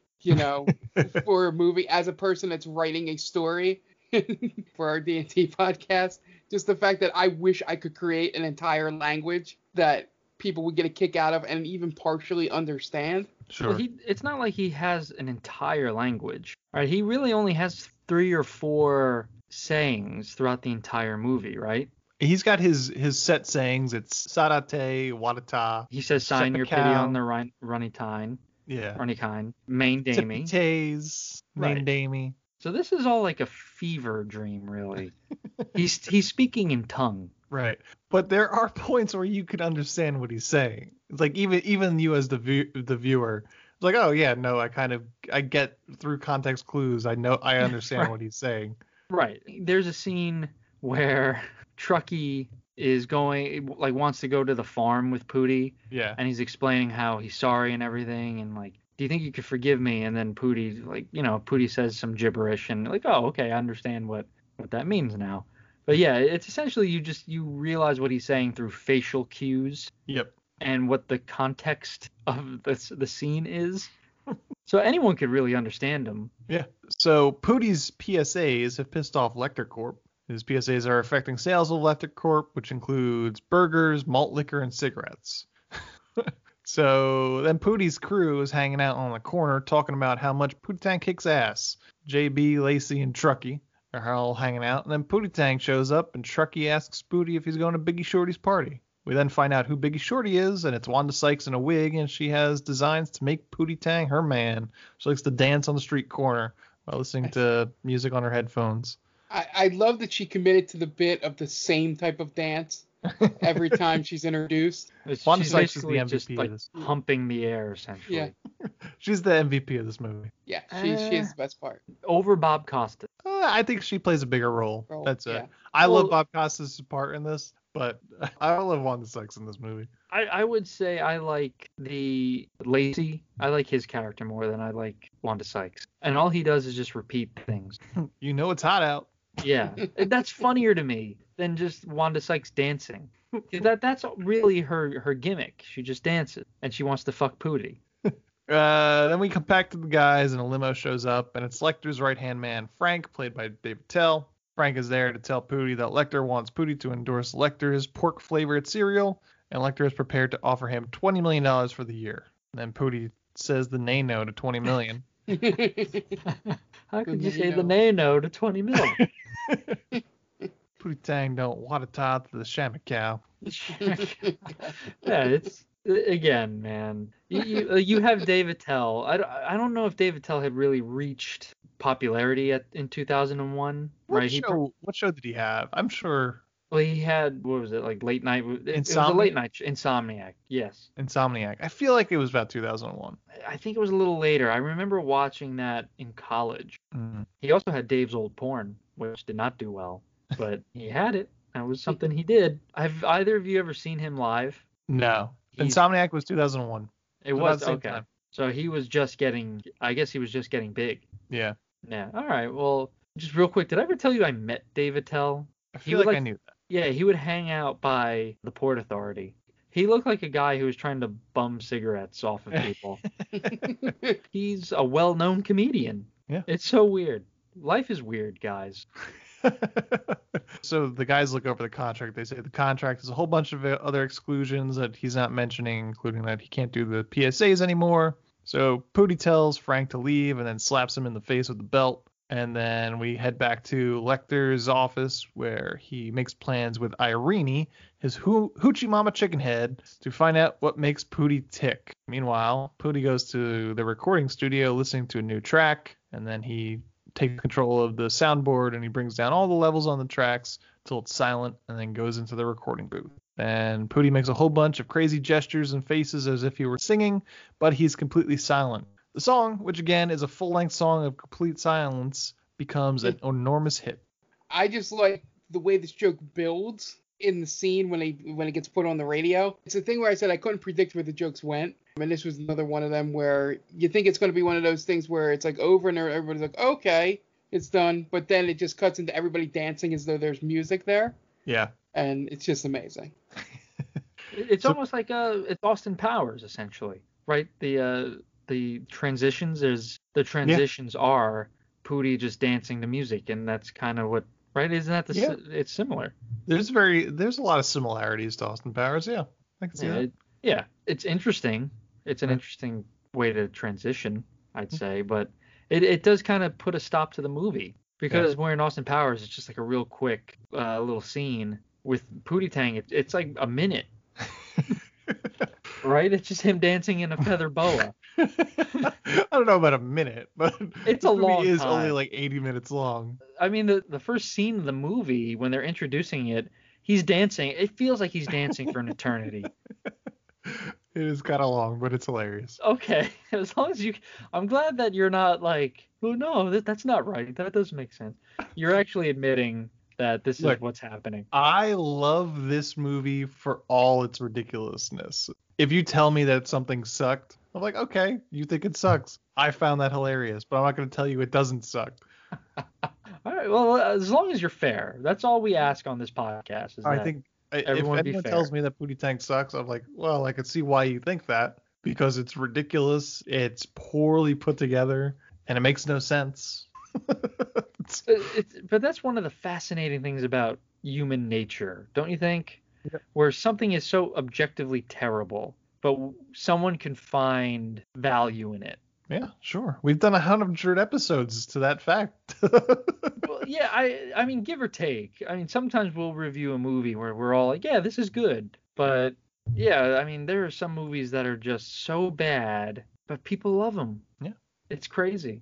for a movie, as a person that's writing a story for our D&T podcast. Just the fact that I wish I could create an entire language that people would get a kick out of and even partially understand. Sure. Well, it's not like he has an entire language, right? He really only has 3 or 4 sayings throughout the entire movie, right? He's got his set sayings. It's SAH DAH TAY, Wadata. He says, sign your pity on the runny tine. Yeah. Runny kind. Main Damey. Tays. Main Damey. So this is all like a fever dream, really. he's speaking in tongue. Right. But there are points where you can understand what he's saying. It's like even you as the viewer, it's like, oh yeah, no, I get through context clues. I understand what he's saying. Right. There's a scene where Truckee is wants to go to the farm with Pootie. Yeah. And he's explaining how he's sorry and everything, and like, do you think you could forgive me? And then Pootie, Pootie says some gibberish, and like, oh, okay, I understand what that means now. But yeah, it's essentially you realize what he's saying through facial cues. Yep. And what the context of the scene is. So anyone could really understand him. Yeah. So Pootie's PSAs have pissed off Lecter Corp. His PSAs are affecting sales of Lecter Corp, which includes burgers, malt liquor, and cigarettes. So then Pootie's crew is hanging out on the corner talking about how much Pootie Tang kicks ass. JB, Lacey, and Truckee are all hanging out. And then Pootie Tang shows up, and Truckee asks Pootie if he's going to Biggie Shorty's party. We then find out who Biggie Shorty is, and it's Wanda Sykes in a wig, and she has designs to make Pootie Tang her man. She likes to dance on the street corner while listening to music on her headphones. I love that she committed to the bit of the same type of dance every time she's introduced. Wanda Sykes is the MVP of this. Humping the air, essentially. Yeah. She's the MVP of this movie. Yeah, she is the best part. Over Bob Costas. I think she plays a bigger role. That's it. Yeah. I love Bob Costas' part in this, but I love Wanda Sykes in this movie. I would say I like the Lacey. I like his character more than I like Wanda Sykes. And all he does is just repeat things. You know it's hot out. Yeah, that's funnier to me than just Wanda Sykes dancing. That's really her gimmick. She just dances, and she wants to fuck Pootie. Then we come back to the guys, and a limo shows up, and it's Lecter's right-hand man, Frank, played by David Tell. Frank is there to tell Pootie that Lecter wants Pootie to endorse Lecter's pork-flavored cereal, and Lecter is prepared to offer him $20 million for the year. And then Pootie says the nay-no to $20 million. How could you say the nay-no to $20 million? Pootie Tang don't want to tie to the Shaman cow. Yeah, it's again, man. You have David Tell. I don't know if David Tell had really reached popularity in 2001. What show did he have? I'm sure. Well, he had, what was it, like late night? It was a late night Insomniac. Yes. Insomniac. I feel like it was about 2001. I think it was a little later. I remember watching that in college. Mm. He also had Dave's Old Porn, which did not do well, but he had it. That was something he did. Have either of you ever seen him live? No. Insomniac was 2001. It was, okay. Time. So he was just getting big. Yeah. Yeah. All right. Well, just real quick, did I ever tell you I met David Tell? I feel like I knew that. Yeah, he would hang out by the Port Authority. He looked like a guy who was trying to bum cigarettes off of people. He's a well-known comedian. Yeah. It's so weird. Life is weird, guys. So the guys look over the contract. They say the contract has a whole bunch of other exclusions that he's not mentioning, including that he can't do the PSAs anymore. So Pootie tells Frank to leave and then slaps him in the face with the belt. And then we head back to Lecter's office where he makes plans with Irene, his hoochie mama chicken head, to find out what makes Pootie tick. Meanwhile, Pootie goes to the recording studio listening to a new track, and then he takes control of the soundboard and he brings down all the levels on the tracks till it's silent and then goes into the recording booth. And Pootie makes a whole bunch of crazy gestures and faces as if he were singing, but he's completely silent. The song, which again is a full-length song of complete silence, becomes an enormous hit. I just like the way this joke builds in the scene when it gets put on the radio. It's a thing where I said I couldn't predict where the jokes went. And this was another one of them where you think it's going to be one of those things where it's like over and everybody's like, okay, it's done. But then it just cuts into everybody dancing as though there's music there. Yeah. And it's just amazing. It's almost like it's Austin Powers, essentially, right? The transitions are Pootie just dancing to music, and that's kind of what, right? Isn't that it's similar? There's a lot of similarities to Austin Powers. Yeah, I can see that. It's interesting. It's an interesting way to transition, I'd say, but it does kind of put a stop to the movie because we're in Austin Powers. It's just like a real quick little scene, With Pootie Tang, it's like a minute. Right? It's just him dancing in a feather boa. I don't know about a minute, but it's a long time. It is only like 80 minutes long. I mean, the first scene of the movie, when they're introducing it, he's dancing. It feels like he's dancing for an eternity. It is kind of long, but it's hilarious. Okay, as long as I'm glad that you're not like, oh no, that's not right. That doesn't make sense. You're actually admitting that this is what's happening. I love this movie for all its ridiculousness. If you tell me that something sucked, I'm like, okay, you think it sucks. I found that hilarious, but I'm not going to tell you it doesn't suck. All right, well, as long as you're fair. That's all we ask on this podcast. Is I think if anyone tells me that Pootie Tang sucks, I'm like, well, I could see why you think that, because it's ridiculous, it's poorly put together, and it makes no sense. But that's one of the fascinating things about human nature, don't you think? Yeah. Where something is so objectively terrible, but someone can find value in it. Yeah, sure. We've done 100 episodes to that fact. Well, yeah, I mean, give or take. I mean, sometimes we'll review a movie where we're all like, yeah, this is good. But yeah, I mean, there are some movies that are just so bad, but people love them. Yeah. It's crazy.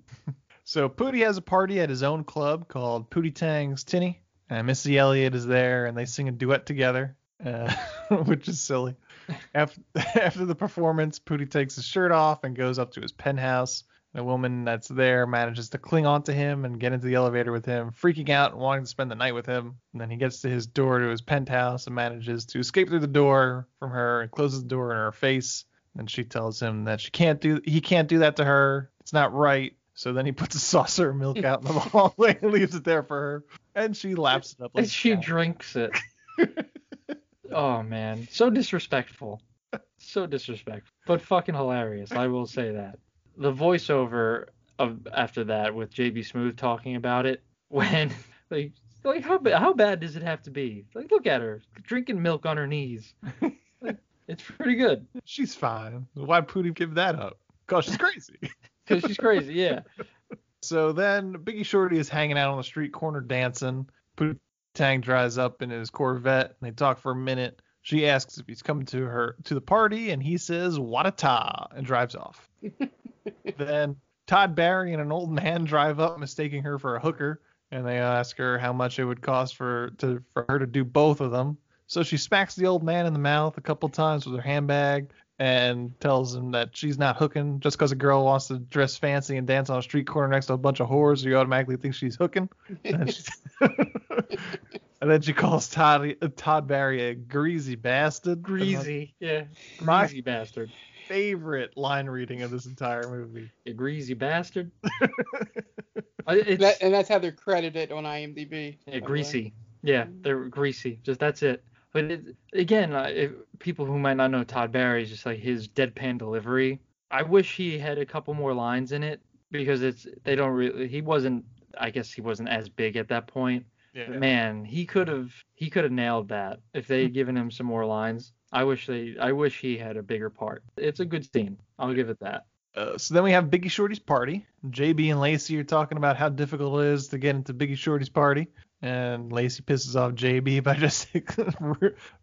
So Pootie has a party at his own club called Pootie Tang's Tinny, and Missy Elliott is there, and they sing a duet together, which is silly. After the performance, Pootie takes his shirt off and goes up to his penthouse. The woman that's there manages to cling onto him and get into the elevator with him, freaking out and wanting to spend the night with him. And then he gets to his door to his penthouse and manages to escape through the door from her and closes the door in her face. And she tells him that he can't do that to her. It's not right. So then he puts a saucer of milk out in the hallway and leaves it there for her. And she laps it up. And she drinks it. Oh, man. So disrespectful. So disrespectful. But fucking hilarious. I will say that. The voiceover after that with JB Smooth talking about it, when like how bad does it have to be? Like, look at her drinking milk on her knees. Like, it's pretty good. She's fine. Why'd Pootie give that up? Because she's crazy. Because she's crazy, yeah. So then Biggie Shorty is hanging out on the street corner dancing. Pootie Tang drives up in his Corvette and they talk for a minute. She asks if he's coming to the party, and he says, "Wada-ta," and drives off. Then Todd Barry and an old man drive up, mistaking her for a hooker, and they ask her how much it would cost for her to do both of them. So she smacks the old man in the mouth a couple times with her handbag and tells him that she's not hooking just because a girl wants to dress fancy and dance on a street corner next to a bunch of whores. You automatically think she's hooking. And then she calls Todd Barry a greasy bastard. Greasy, yeah. Greasy bastard. Favorite line reading of this entire movie. A greasy bastard. And that's how they're credited on IMDb. Yeah, greasy. Yeah, they're greasy. Just that's it. But again, people who might not know Todd Barry, is just like his deadpan delivery. I wish he had a couple more lines in it, because he wasn't as big at that point. Yeah. But man, he could have nailed that if they had given him some more lines. I wish he had a bigger part. It's a good scene. I'll give it that. So then we have Biggie Shorty's party. JB and Lacey are talking about how difficult it is to get into Biggie Shorty's party. And Lacey pisses off JB by just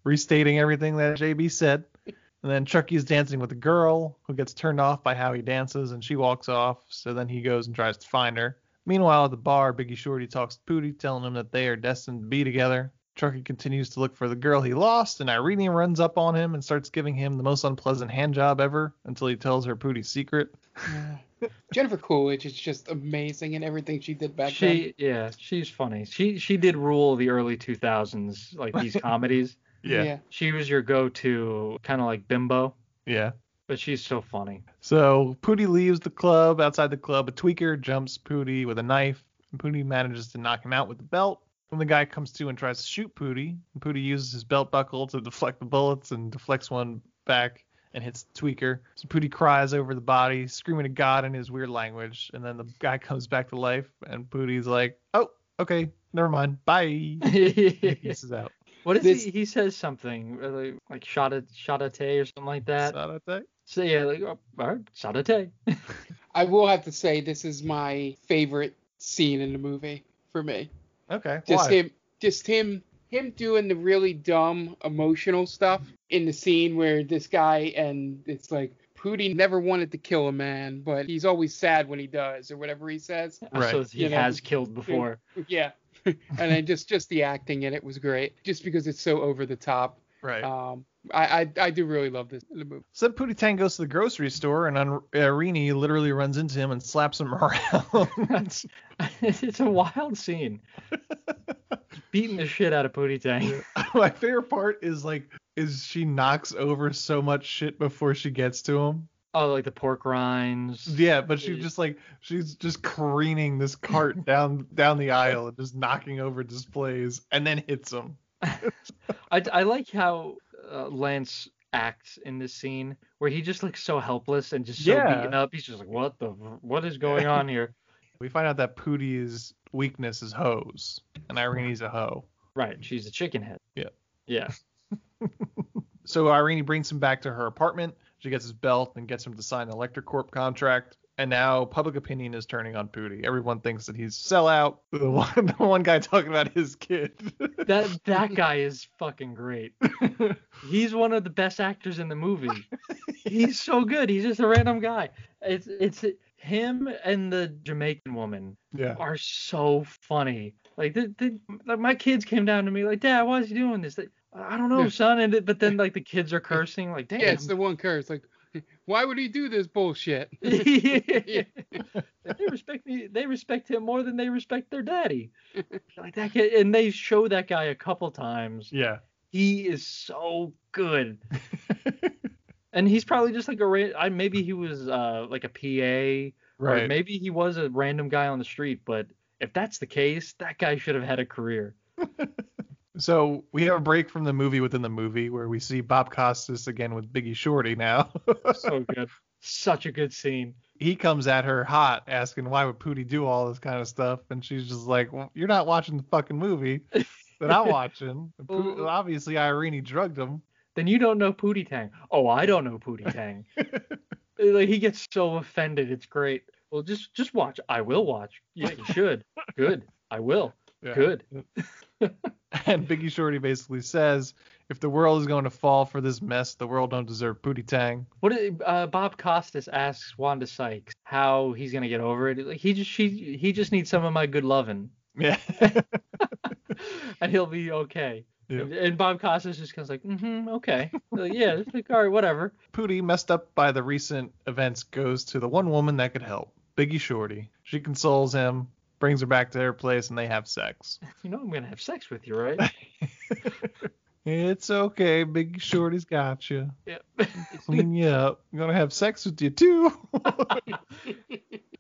restating everything that JB said. And then Chucky's dancing with a girl who gets turned off by how he dances, and she walks off. So then he goes and tries to find her. Meanwhile, at the bar, Biggie Shorty talks to Pootie, telling him that they are destined to be together. Chucky continues to look for the girl he lost, and Irene runs up on him and starts giving him the most unpleasant hand job ever until he tells her Pootie's secret. Jennifer Coolidge is just amazing in everything she did back then. Yeah, she's funny. She did rule the early 2000s, like these comedies. Yeah. She was your go-to, kind of like Bimbo. Yeah. But she's so funny. So Pootie leaves the club. Outside the club, a tweaker jumps Pootie with a knife, and Pootie manages to knock him out with the belt. When the guy comes to and tries to shoot Pootie, Pootie uses his belt buckle to deflect the bullets and deflects one back and hits the tweaker. So Pootie cries over the body, screaming to God in his weird language, and then the guy comes back to life, and Pootie's like, "Oh, okay, never mind, bye." He pisses out. What is this? He says something like "shot a tay" or something like that. Shot a tay. So yeah, like, all right, shot a tay. I will have to say this is my favorite scene in the movie for me. Okay. Just him him doing the really dumb emotional stuff in the scene where this guy, and it's like, Pootie never wanted to kill a man, but he's always sad when he does, or whatever he says. Right. So he has killed before. Yeah. And then just the acting in it was great, just because it's so over the top. Right. I do really love this in the movie. So then Pootie Tang goes to the grocery store, and Irene literally runs into him and slaps him around. It's a wild scene. Beating the shit out of Pootie Tang. My favorite part is she knocks over so much shit before she gets to him. Oh, like the pork rinds. Yeah, but she's just careening this cart down the aisle and just knocking over displays and then hits him. I like how Lance acts in this scene where he just looks so helpless and just so beaten up. He's just like, what is going on here? We find out that Pootie's weakness is hoes, and Irene's a hoe. Right, she's a chicken head. Yeah. Yeah. So Irene brings him back to her apartment. She gets his belt and gets him to sign an Electric Corp contract. And now public opinion is turning on Pootie. Everyone thinks that he's a sellout. The one guy talking about his kid. That guy is fucking great. He's one of the best actors in the movie. He's so good. He's just a random guy. It's him and the Jamaican woman are so funny. Like my kids came down to me like, Dad, why is he doing this? I don't know, son. But then like the kids are cursing like, damn. Yeah, it's the one curse. Like, why would he do this bullshit? They respect me. They respect him more than they respect their daddy. Like that kid, and they show that guy a couple times. Yeah. He is so good. And he's probably just like maybe he was like a PA, right? Or maybe he was a random guy on the street. But if that's the case, that guy should have had a career. So we have a break from the movie within the movie where we see Bob Costas again with Biggie Shorty now. So good. Such a good scene. He comes at her hot, asking why would Pootie do all this kind of stuff, and she's just like, well, you're not watching the fucking movie that I'm watching. Obviously Irene drugged him. Then you don't know Pootie Tang. Oh, I don't know Pootie Tang. Like he gets so offended. It's great. Well, just watch. I will watch. Yeah, you should. Good. I will. Yeah. Good. And Biggie Shorty basically says, if the world is going to fall for this mess, the world don't deserve Pootie Tang. Bob Costas asks Wanda Sykes how he's gonna get over it. Like he just needs some of my good loving. Yeah. And he'll be okay. Yeah. And Bob Costas just goes like, okay. Like, yeah, it's like, all right, whatever. Pootie, messed up by the recent events, goes to the one woman that could help, Biggie Shorty. She consoles him, brings her back to her place, and they have sex. You know I'm going to have sex with you, right? It's okay. Big Shorty's got you. Yep. Clean you up. I'm going to have sex with you, too.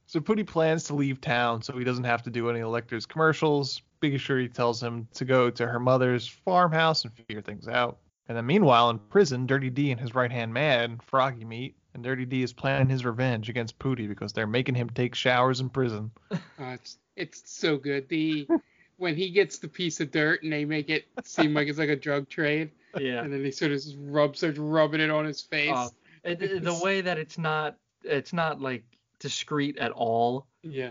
So Pootie plans to leave town so he doesn't have to do any Elector's commercials. Biggie Shorty tells him to go to her mother's farmhouse and figure things out. And then meanwhile, in prison, Dirty D and his right-hand man, Froggy, meet. And Dirty D is planning his revenge against Pootie because they're making him take showers in prison. It's so good. When he gets the piece of dirt and they make it seem like it's like a drug trade. Yeah. And then he sort of starts rubbing it on his face. The way that it's not like discreet at all. Yeah.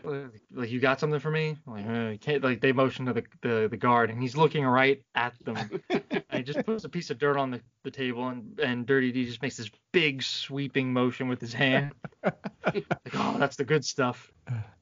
Like, you got something for me? Like, you can't. Like, they motion to the guard, and he's looking right at them. And he just puts a piece of dirt on the table, and Dirty D just makes this big sweeping motion with his hand. Like, oh, that's the good stuff.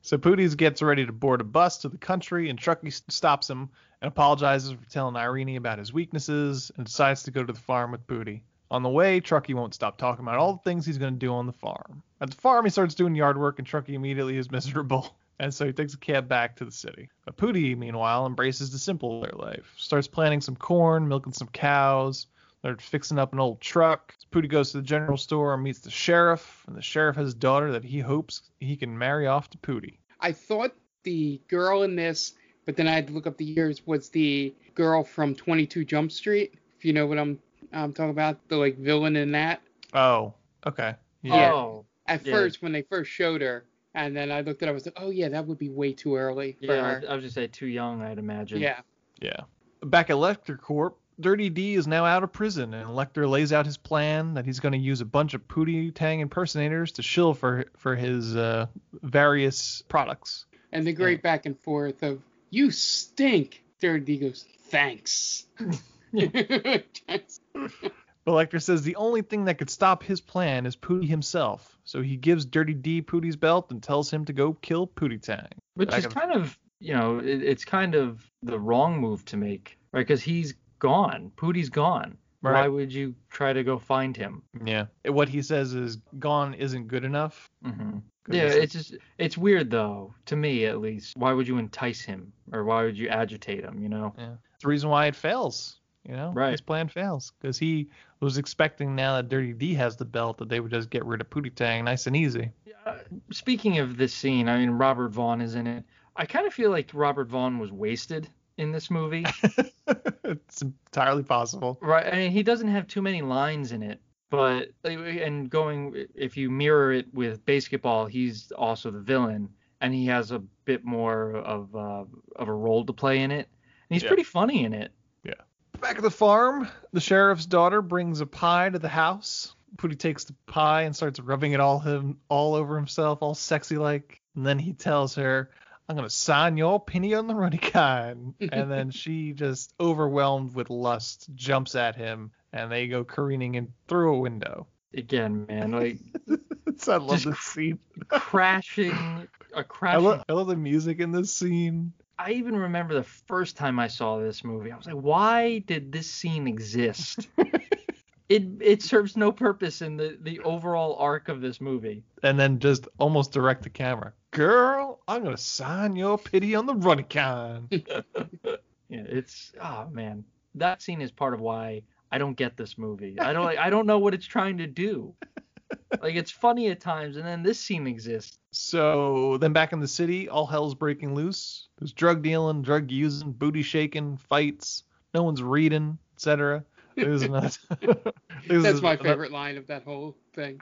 So Pootie gets ready to board a bus to the country, and Truckee stops him and apologizes for telling Irene about his weaknesses, and decides to go to the farm with Pootie. On the way, Truckee won't stop talking about all the things he's going to do on the farm. At the farm, he starts doing yard work, and Truckee immediately is miserable, and so he takes a cab back to the city. But Pootie, meanwhile, embraces the simpler life. Starts planting some corn, milking some cows. They're fixing up an old truck. Pootie goes to the general store and meets the sheriff, and the sheriff has a daughter that he hopes he can marry off to Pootie. I thought the girl in this, but then I had to look up the years, was the girl from 22 Jump Street, if you know what I'm talking about, the like villain in that. Oh, okay. Yeah. Oh, At first, when they first showed her, and then I looked at it, I was like, oh yeah, that would be way too early for her. I was just say too young, I'd imagine. Yeah. Yeah. Back at Elector Corp, Dirty D is now out of prison, and Elector lays out his plan that he's going to use a bunch of Pootie Tang impersonators to shill for his various products. And the great back and forth of, you stink, Dirty D goes, thanks. But Lecter says the only thing that could stop his plan is Pootie himself. So he gives Dirty D Pootie's belt and tells him to go kill Pootie Tang. Which is kind of, it's kind of the wrong move to make, right? Because he's gone. Pootie's gone. Right. Why would you try to go find him? Yeah. What he says is gone isn't good enough. Mm-hmm. Yeah, it's weird though, to me at least. Why would you entice him or why would you agitate him, Yeah. It's the reason why it fails. Right. His plan fails because he was expecting now that Dirty D has the belt that they would just get rid of Pootie Tang nice and easy. Speaking of this scene, I mean, Robert Vaughn is in it. I kind of feel like Robert Vaughn was wasted in this movie. It's entirely possible. Right. I mean, he doesn't have too many lines in it, but if you mirror it with Basketball, he's also the villain and he has a bit more of a role to play in it. And he's pretty funny in it. Back at the farm, the sheriff's daughter brings a pie to the house. Pootie takes the pie and starts rubbing it all over himself, all sexy like. And then he tells her, "I'm gonna sign your penny on the runny kind." And then she, just overwhelmed with lust, jumps at him, and they go careening in through a window. Again, man, like I love this scene. crashing. I love the music in this scene. I even remember the first time I saw this movie. I was like, why did this scene exist? It serves no purpose in the overall arc of this movie. And then just almost direct the camera. "Girl, I'm going to sign your pity on the runny kind." Oh man. That scene is part of why I don't get this movie. I don't know what it's trying to do. Like, it's funny at times, and then this scene exists. So then back in the city, all hell's breaking loose. There's drug dealing, drug using, booty shaking, fights. No one's reading, etc. That's my favorite line of that whole thing.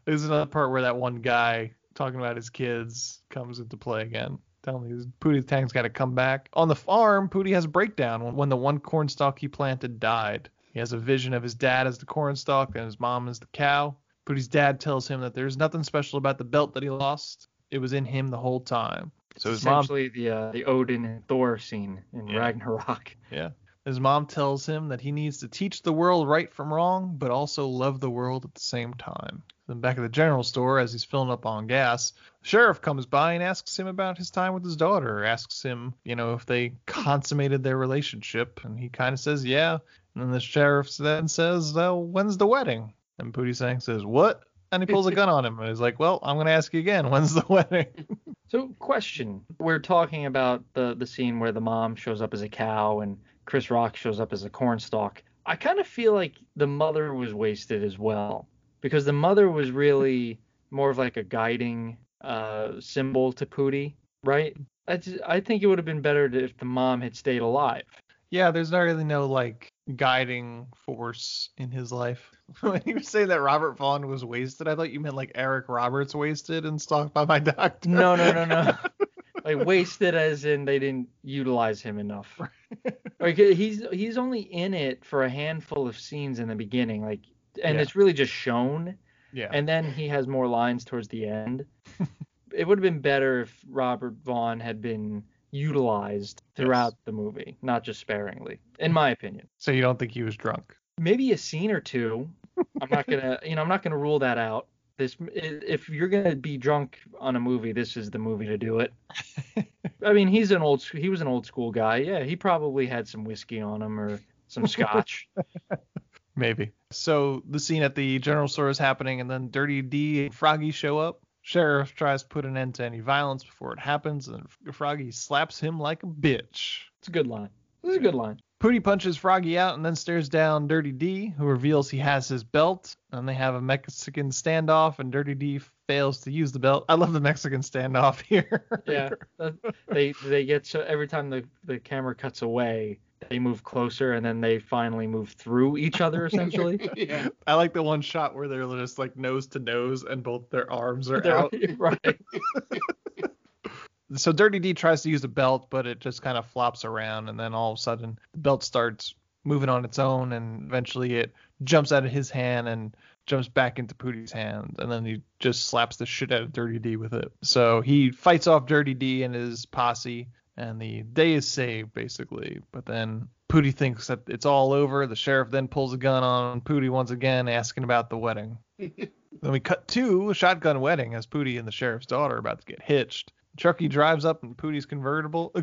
There's another part where that one guy talking about his kids comes into play again. Telling me Pootie Tang's got to come back. On the farm, Pootie has a breakdown when the one cornstalk he planted died. He has a vision of his dad as the cornstalk and his mom as the cow. Pootie's dad tells him that there's nothing special about the belt that he lost. It was in him the whole time. So his essentially the Odin and Thor scene in Ragnarok. Yeah. His mom tells him that he needs to teach the world right from wrong, but also love the world at the same time. Then back at the general store, as he's filling up on gas, the sheriff comes by and asks him about his time with his daughter. Asks him, if they consummated their relationship. And he kind of says, yeah. And then the sheriff then says, well, when's the wedding? And Pootie Tang says, what? And he pulls a gun on him. And he's like, well, I'm going to ask you again. When's the wedding? So, question. We're talking about the scene where the mom shows up as a cow and Chris Rock shows up as a cornstalk. I kind of feel like the mother was wasted as well. Because the mother was really more of like a guiding symbol to Pootie, right? I think it would have been better if the mom had stayed alive. Yeah, there's not really no like guiding force in his life. When you say that Robert Vaughn was wasted, I thought you meant like Eric Roberts wasted and Stalked by My Doctor. No. Like wasted as in they didn't utilize him enough. Like he's only in it for a handful of scenes in the beginning, like, and it's really just shown. Yeah. And then he has more lines towards the end. It would have been better if Robert Vaughn had been utilized throughout the movie, not just sparingly, in my opinion. So you don't think he was drunk? Maybe a scene or two. I'm not gonna rule that out. If you're gonna be drunk on a movie, this is the movie to do it. I mean, he was an old school guy. Yeah, he probably had some whiskey on him or some scotch. Maybe. So the scene at the general store is happening, and then Dirty D and Froggy show up. Sheriff tries to put an end to any violence before it happens, and Froggy slaps him like a bitch. It's a good line. This is a good line. Pootie punches Froggy out and then stares down Dirty D, who reveals he has his belt, and they have a Mexican standoff, and Dirty D fails to use the belt. I love the Mexican standoff here. Yeah, they get so every time the camera cuts away, they move closer, and then they finally move through each other, essentially. Yeah. I like the one shot where they're just like nose to nose, and both their arms are out. Right. So Dirty D tries to use the belt, but it just kind of flops around, and then all of a sudden the belt starts moving on its own, and eventually it jumps out of his hand and jumps back into Pootie's hand, and then he just slaps the shit out of Dirty D with it. So he fights off Dirty D and his posse, and the day is saved, basically. But then Pootie thinks that it's all over. The sheriff then pulls a gun on Pootie once again, asking about the wedding. Then we cut to a shotgun wedding as Pootie and the sheriff's daughter are about to get hitched. Chucky drives up in Pootie's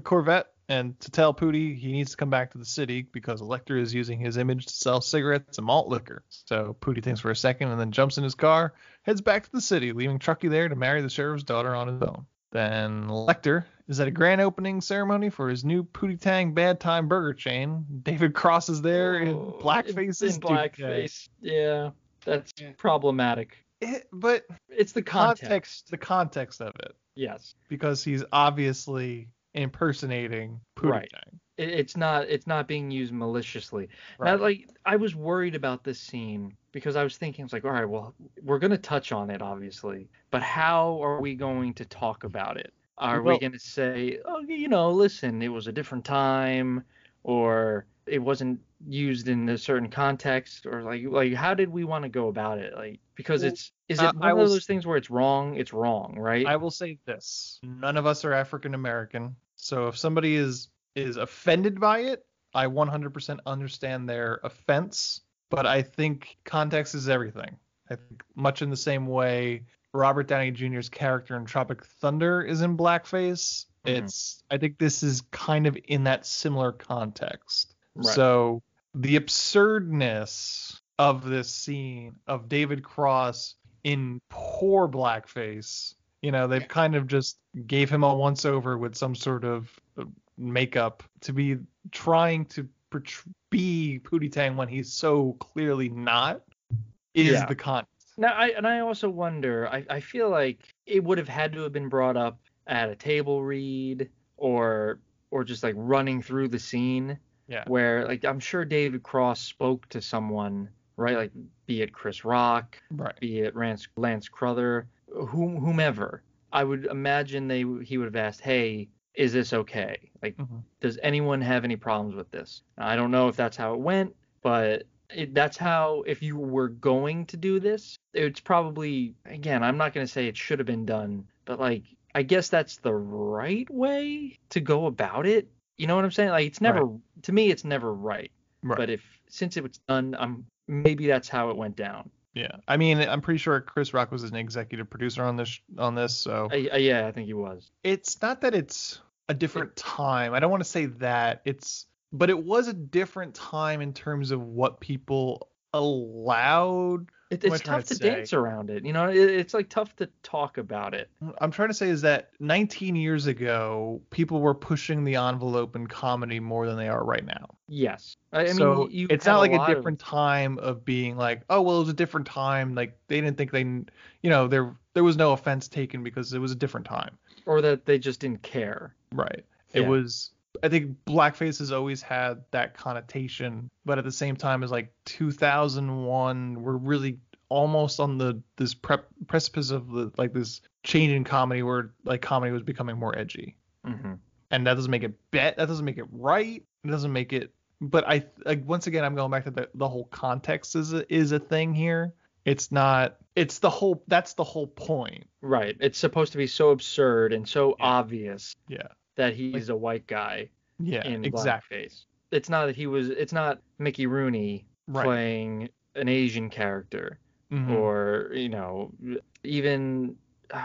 Corvette, and to tell Pootie he needs to come back to the city because Electra is using his image to sell cigarettes and malt liquor. So Pootie thinks for a second and then jumps in his car, heads back to the city, leaving Chucky there to marry the sheriff's daughter on his own. Then Lecter is at a grand opening ceremony for his new Pootie Tang Bad Time burger chain. David Cross is there in blackface. In blackface. Yeah, that's problematic. But it's the context. The context of it. Yes. Because he's obviously impersonating Pootie Tang. It's not being used maliciously. Right. Now, I was worried about this scene because I was thinking, I was like, all right, well, we're going to touch on it, obviously, but how are we going to talk about it? Are we going to say, oh, listen, it was a different time, or it wasn't used in a certain context, or like how did we want to go about it? Because is it one of those things where it's wrong, right? I will say this. None of us are African American. So if somebody is offended by it, I 100% understand their offense, but I think context is everything. I think much in the same way Robert Downey Jr.'s character in Tropic Thunder is in blackface. I think this is kind of in that similar context. Right. So the absurdness of this scene of David Cross in poor blackface, they've kind of just gave him a once over with some sort of makeup to be trying to be Pootie Tang when he's so clearly not is the context. Now, I also wonder, I feel like it would have had to have been brought up at a table read or just running through the scene. Yeah. Where I'm sure David Cross spoke to someone, right? Be it Chris Rock, right, be it Lance Crowther, whomever. I would imagine he would have asked, hey, is this okay? Does anyone have any problems with this? Now, I don't know if that's how it went, but that's how, if you were going to do this, it's probably, again, I'm not going to say it should have been done, but I guess that's the right way to go about it. You know what I'm saying? It's never, to me, it's never right. But since it was done, maybe that's how it went down. Yeah. I mean, I'm pretty sure Chris Rock was an executive producer on this. So yeah, I think he was. It's not that it's a different time. I don't want to say that but it was a different time in terms of what people allowed. It's tough to dance around it. It's tough to talk about it. I'm trying to say is that 19 years ago, people were pushing the envelope in comedy more than they are right now. Yes. I mean, it's not a different time of being oh, well, it was a different time. They didn't think there was no offense taken because it was a different time. Or that they just didn't care. Right. Yeah. It was, I think blackface has always had that connotation, but at the same time as 2001, we're really almost on this precipice of this change in comedy where comedy was becoming more edgy. Mm-hmm. And that doesn't make it that doesn't make it right. It doesn't make it, but once again, I'm going back to the whole context is a thing here. It's not, that's the whole point. Right. It's supposed to be so absurd and so obvious. Yeah. That he's a white guy. Yeah, in exactly. blackface. It's not Mickey Rooney playing an Asian character, or even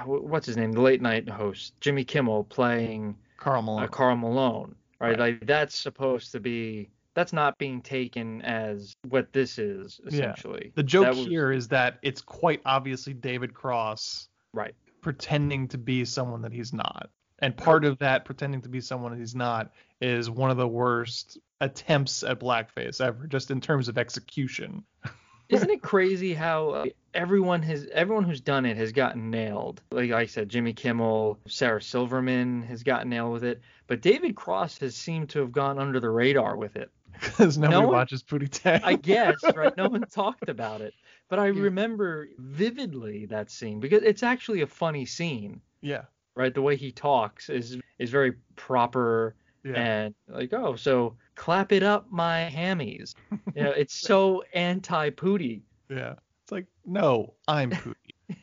what's his name, the late night host Jimmy Kimmel playing Karl Malone, right? That's not being taken as what this is essentially. Yeah. The joke here is that it's quite obviously David Cross, right, pretending to be someone that he's not. And part of that pretending to be someone he's not is one of the worst attempts at blackface ever, just in terms of execution. Isn't it crazy how everyone who's done it has gotten nailed? Like I said, Jimmy Kimmel, Sarah Silverman has gotten nailed with it, but David Cross has seemed to have gone under the radar with it. Because nobody watches Pootie Tang. I guess, right? No one talked about it. But I remember vividly that scene because it's actually a funny scene. Yeah. Right, the way he talks is very proper and so clap it up, my hammies. It's so anti-Pootie. Yeah, it's no, I'm Pootie.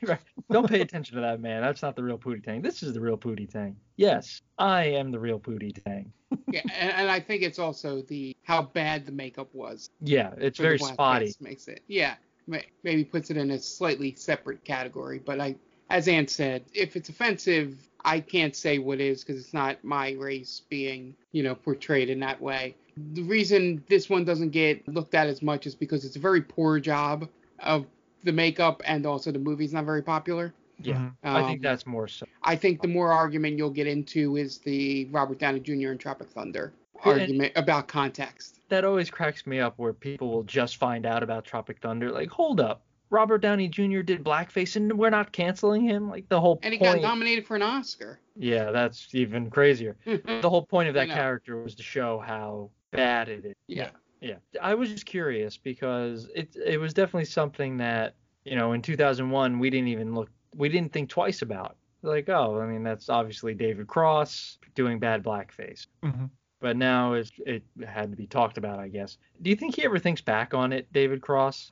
Right. Don't pay attention to that man. That's not the real Pootie Tang. This is the real Pootie Tang. Yes, I am the real Pootie Tang. Yeah, and I think it's also how bad the makeup was. Yeah, it's very spotty. Makes it. Yeah, maybe puts it in a slightly separate category. But as Ann said, if it's offensive, I can't say what is because it's not my race being, portrayed in that way. The reason this one doesn't get looked at as much is because it's a very poor job of the makeup, and also the movie's not very popular. Yeah, I think that's more so. I think the more argument you'll get into is the Robert Downey Jr. and Tropic Thunder argument about context. That always cracks me up where people will just find out about Tropic Thunder. Like, hold up. Robert Downey Jr. did blackface and we're not canceling him? Like, the whole And he point... got nominated for an Oscar. Yeah, that's even crazier. The whole point of that character was to show how bad it is. Yeah. Yeah. I was just curious because it was definitely something that, in 2001 we didn't think twice about. Like, oh, I mean, that's obviously David Cross doing bad blackface. Mm-hmm. But now it had to be talked about, I guess. Do you think he ever thinks back on it, David Cross?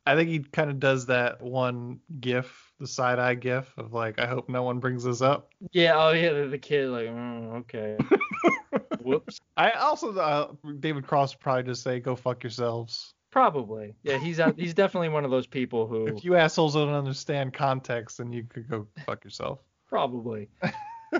I think he kind of does that one gif, the side-eye gif of like, I hope no one brings this up. Yeah, oh yeah, the kid like, okay. Whoops. I also, David Cross would probably just say, go fuck yourselves. Probably. Yeah, he's definitely one of those people who... If you assholes don't understand context, then you could go fuck yourself. Probably.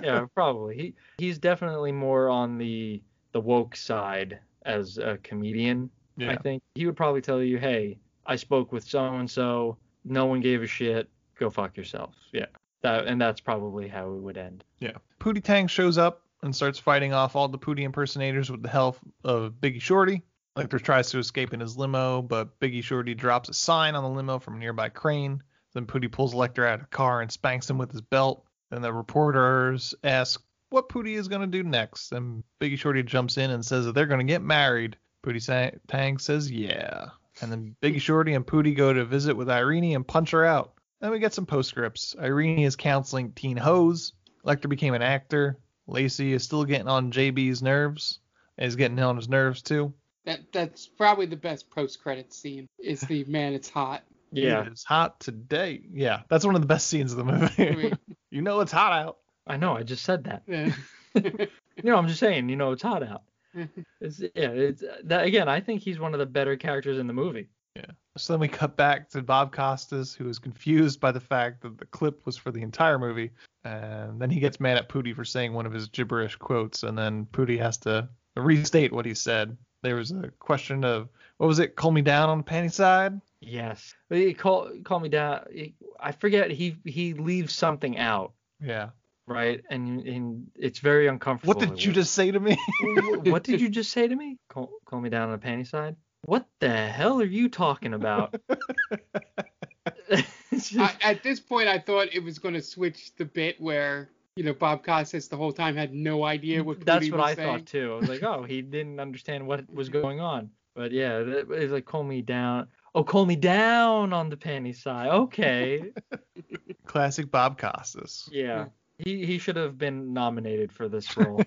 Yeah, probably. He's definitely more on the woke side as a comedian, yeah. I think. He would probably tell you, hey, I spoke with so-and-so, no one gave a shit, go fuck yourself. Yeah. And that's probably how it would end. Yeah. Pootie Tang shows up and starts fighting off all the Pootie impersonators with the help of Biggie Shorty. Lecter tries to escape in his limo, but Biggie Shorty drops a sign on the limo from a nearby crane. Then Pootie pulls Lecter out of the car and spanks him with his belt. Then the reporters ask what Pootie is going to do next, and Biggie Shorty jumps in and says that they're going to get married. Pootie Tang says yeah. And then Biggie Shorty and Pootie go to visit with Irene and punch her out. Then we get some postscripts. Irene is counseling teen hoes. Lecter became an actor. Lacey is still getting on JB's nerves. And is getting on his nerves too. That's probably the best post-credit scene, is the man, it's hot. Yeah. It is hot today. Yeah, that's one of the best scenes of the movie. You know it's hot out. I know, I just said that. Yeah. I'm just saying, it's hot out. It's that again, I think he's one of the better characters in the movie. Yeah. So then we cut back to Bob Costas, who is confused by the fact that the clip was for the entire movie. And then he gets mad at Pootie for saying one of his gibberish quotes, and then Pootie has to restate what he said. There was a question of, what was it? Call me down on the panty side? Yes. Call me down. I forget. He leaves something out. Yeah. Right. And it's very uncomfortable. What did you just say to me? What did you just say to me? Call me down on the panty side? What the hell are you talking about? At this point, I thought it was going to switch the bit where, Bob Costas the whole time had no idea what Pootie That's what was I thought too. I was like, oh, he didn't understand what was going on. But yeah, it's like, call me down. Oh, call me down on the panty side. Okay. Classic Bob Costas. Yeah. He should have been nominated for this role.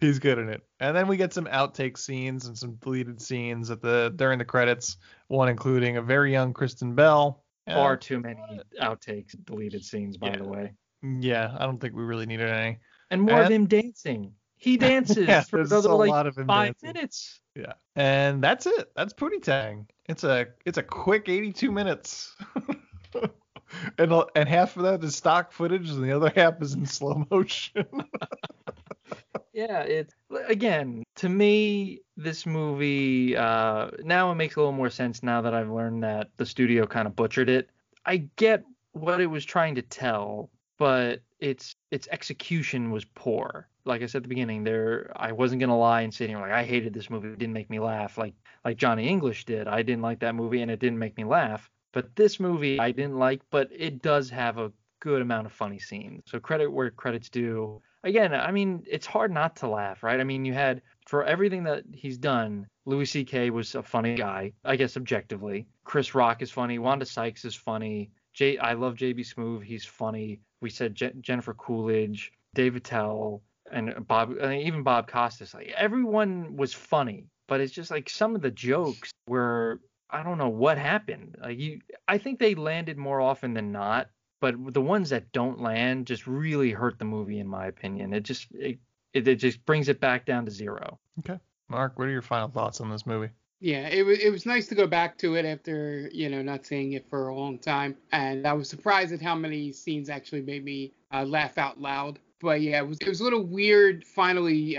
He's good in it. And then we get some outtake scenes and some deleted scenes during the credits. One including a very young Kristen Bell. Far too many outtakes, deleted scenes, by the way. Yeah, I don't think we really needed any. And more of him dancing. He dances for another lot of him 5 dancing. minutes. Yeah. And that's it. That's Pootie Tang. It's a quick 82 minutes. and half of that is stock footage and the other half is in slow motion. Yeah, to me, this movie, now it makes a little more sense now that I've learned that the studio kind of butchered it. I get what it was trying to tell, but its execution was poor. Like I said at the beginning, I wasn't going to lie and sit here like, I hated this movie. It didn't make me laugh like Johnny English did. I didn't like that movie and it didn't make me laugh. But this movie I didn't like, but it does have a good amount of funny scenes. So credit where credit's due. Again, I mean, it's hard not to laugh, right? I mean, you had, for everything that he's done, Louis C.K. was a funny guy, I guess objectively. Chris Rock is funny. Wanda Sykes is funny. I love J.B. Smoove. He's funny. We said Jennifer Coolidge, Dave Attell, and Bob, I mean, even Bob Costas. Like, everyone was funny, but it's just like some of the jokes were I don't know what happened. I think they landed more often than not, but the ones that don't land just really hurt the movie, in my opinion. It just brings it back down to zero. Okay. Mark, what are your final thoughts on this movie? Yeah, it was nice to go back to it after, not seeing it for a long time. And I was surprised at how many scenes actually made me laugh out loud. But yeah, it was a little weird finally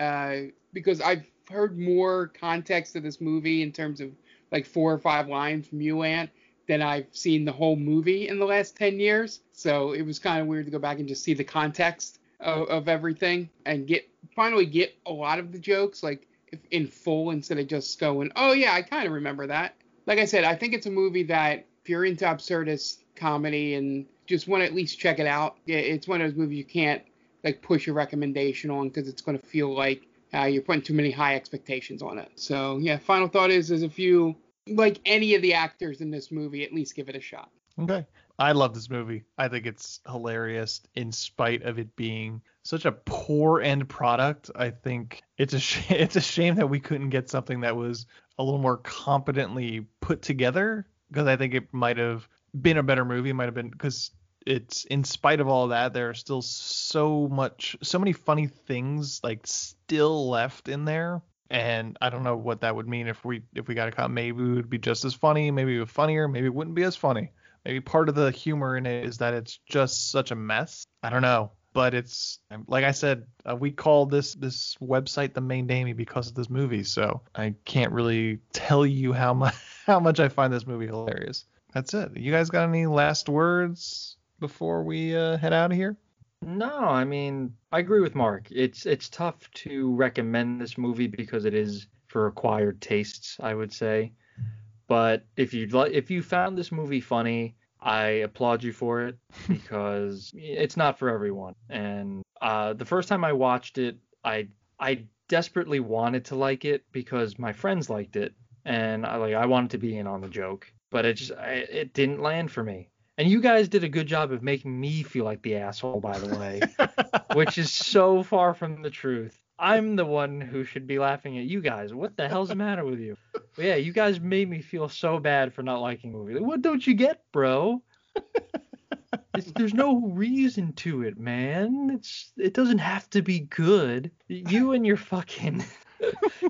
because I've heard more context of this movie in terms of like 4 or 5 lines from you, Ant, than I've seen the whole movie in the last 10 years. So it was kind of weird to go back and just see the context of everything and finally get a lot of the jokes like in full instead of just going, oh yeah, I kind of remember that. Like I said, I think it's a movie that if you're into absurdist comedy and just want to at least check it out, it's one of those movies you can't like push a recommendation on because it's going to feel like you're putting too many high expectations on it. So yeah, final thought is if you like any of the actors in this movie, at least give it a shot. Okay. I love this movie. I think it's hilarious in spite of it being such a poor end product. I think it's a shame that we couldn't get something that was a little more competently put together, because I think it might have been a better movie. It might have been, because it's, in spite of all that, there are still so many funny things like still left in there. And I don't know what that would mean if we got a cut. Maybe it would be just as funny, maybe it would be funnier, maybe it wouldn't be as funny. Maybe part of the humor in it is that it's just such a mess. I don't know. But it's, like I said, we call this website The Main Damey because of this movie. So I can't really tell you how much I find this movie hilarious. That's it. You guys got any last words before we head out of here? No, I mean, I agree with Mark. It's tough to recommend this movie because it is for acquired tastes, I would say. But if you found this movie funny, I applaud you for it, because it's not for everyone. And the first time I watched it, I desperately wanted to like it because my friends liked it, and I wanted to be in on the joke. But it didn't land for me. And you guys did a good job of making me feel like the asshole, by the way, which is so far from the truth. I'm the one who should be laughing at you guys. What the hell's the matter with you? But yeah, you guys made me feel so bad for not liking the movie. What don't you get, bro? There's no reason to it, man. It doesn't have to be good. You and your fucking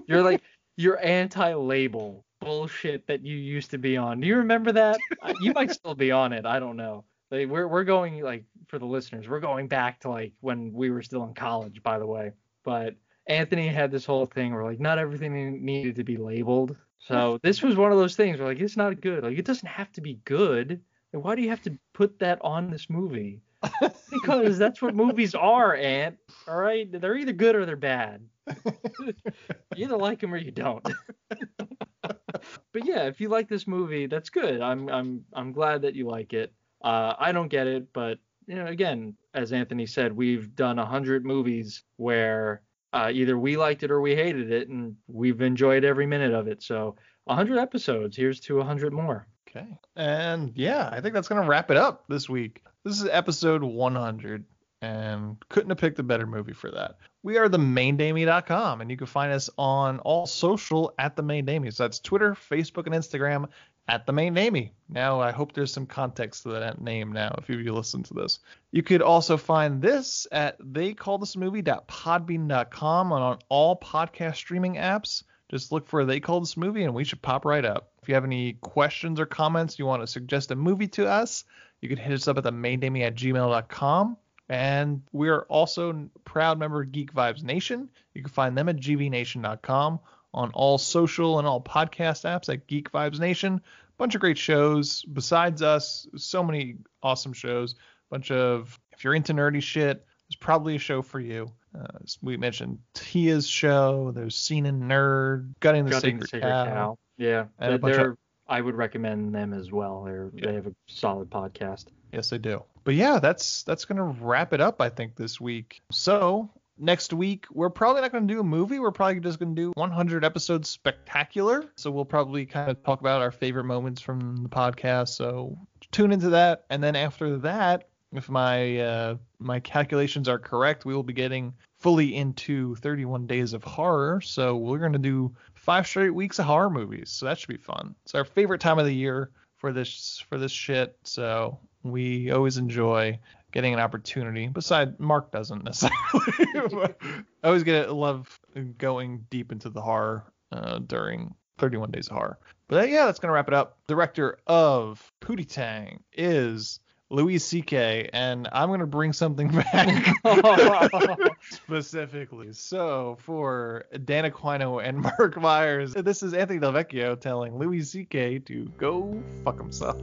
your anti-label bullshit that you used to be on. Do you remember that? You might still be on it. I don't know. Like, we're going, like, for the listeners, we're going back to like when we were still in college, by the way. But Anthony had this whole thing where like not everything needed to be labeled. So this was one of those things where like it's not good. Like it doesn't have to be good. Like, why do you have to put that on this movie? Because that's what movies are, Ant. All right, they're either good or they're bad. You either like them or you don't. But yeah, if you like this movie, that's good. I'm glad that you like it. I don't get it, but again, as Anthony said, we've done 100 movies where either we liked it or we hated it, and we've enjoyed every minute of it. So 100 episodes. Here's to 100 more. Okay. And yeah, I think that's going to wrap it up this week. This is episode 100, and couldn't have picked a better movie for that. We are themaindamey.com, and you can find us on all social at The Main Damey. So that's Twitter, Facebook, and Instagram at The Main Damey. Now, I hope there's some context to that name now if you listen to this. You could also find this at theycallthismovie.podbean.com and on all podcast streaming apps. Just look for They Call This Movie, and we should pop right up. If you have any questions or comments, you want to suggest a movie to us, you can hit us up at themaindamey@gmail.com. And we are also a proud member of Geek Vibes Nation. You can find them at gbnation.com, on all social and all podcast apps at Geek Vibes Nation. Bunch of great shows. Besides us, so many awesome shows. If you're into nerdy shit, there's probably a show for you. As we mentioned Tia's show. There's Scene and Nerd, Gutting the Sacred Cow. Yeah, I would recommend them as well. They have a solid podcast. Yes, they do. But yeah, that's going to wrap it up, I think, this week. So next week, we're probably not going to do a movie. We're probably just going to do 100 episodes spectacular. So we'll probably kind of talk about our favorite moments from the podcast. So tune into that. And then after that, if my calculations are correct, we will be getting fully into 31 days of horror. So we're going to do 5 straight weeks of horror movies. So that should be fun. It's our favorite time of the year for this shit. So we always enjoy getting an opportunity. Besides, Mark doesn't necessarily. I always love going deep into the horror during 31 days of horror. But yeah, that's going to wrap it up. Director of Pootie Tang is Louis C.K., and I'm going to bring something back specifically. So for Dan Aquino and Mark Myers, this is Anthony Del Vecchio telling Louis C.K. to go fuck himself.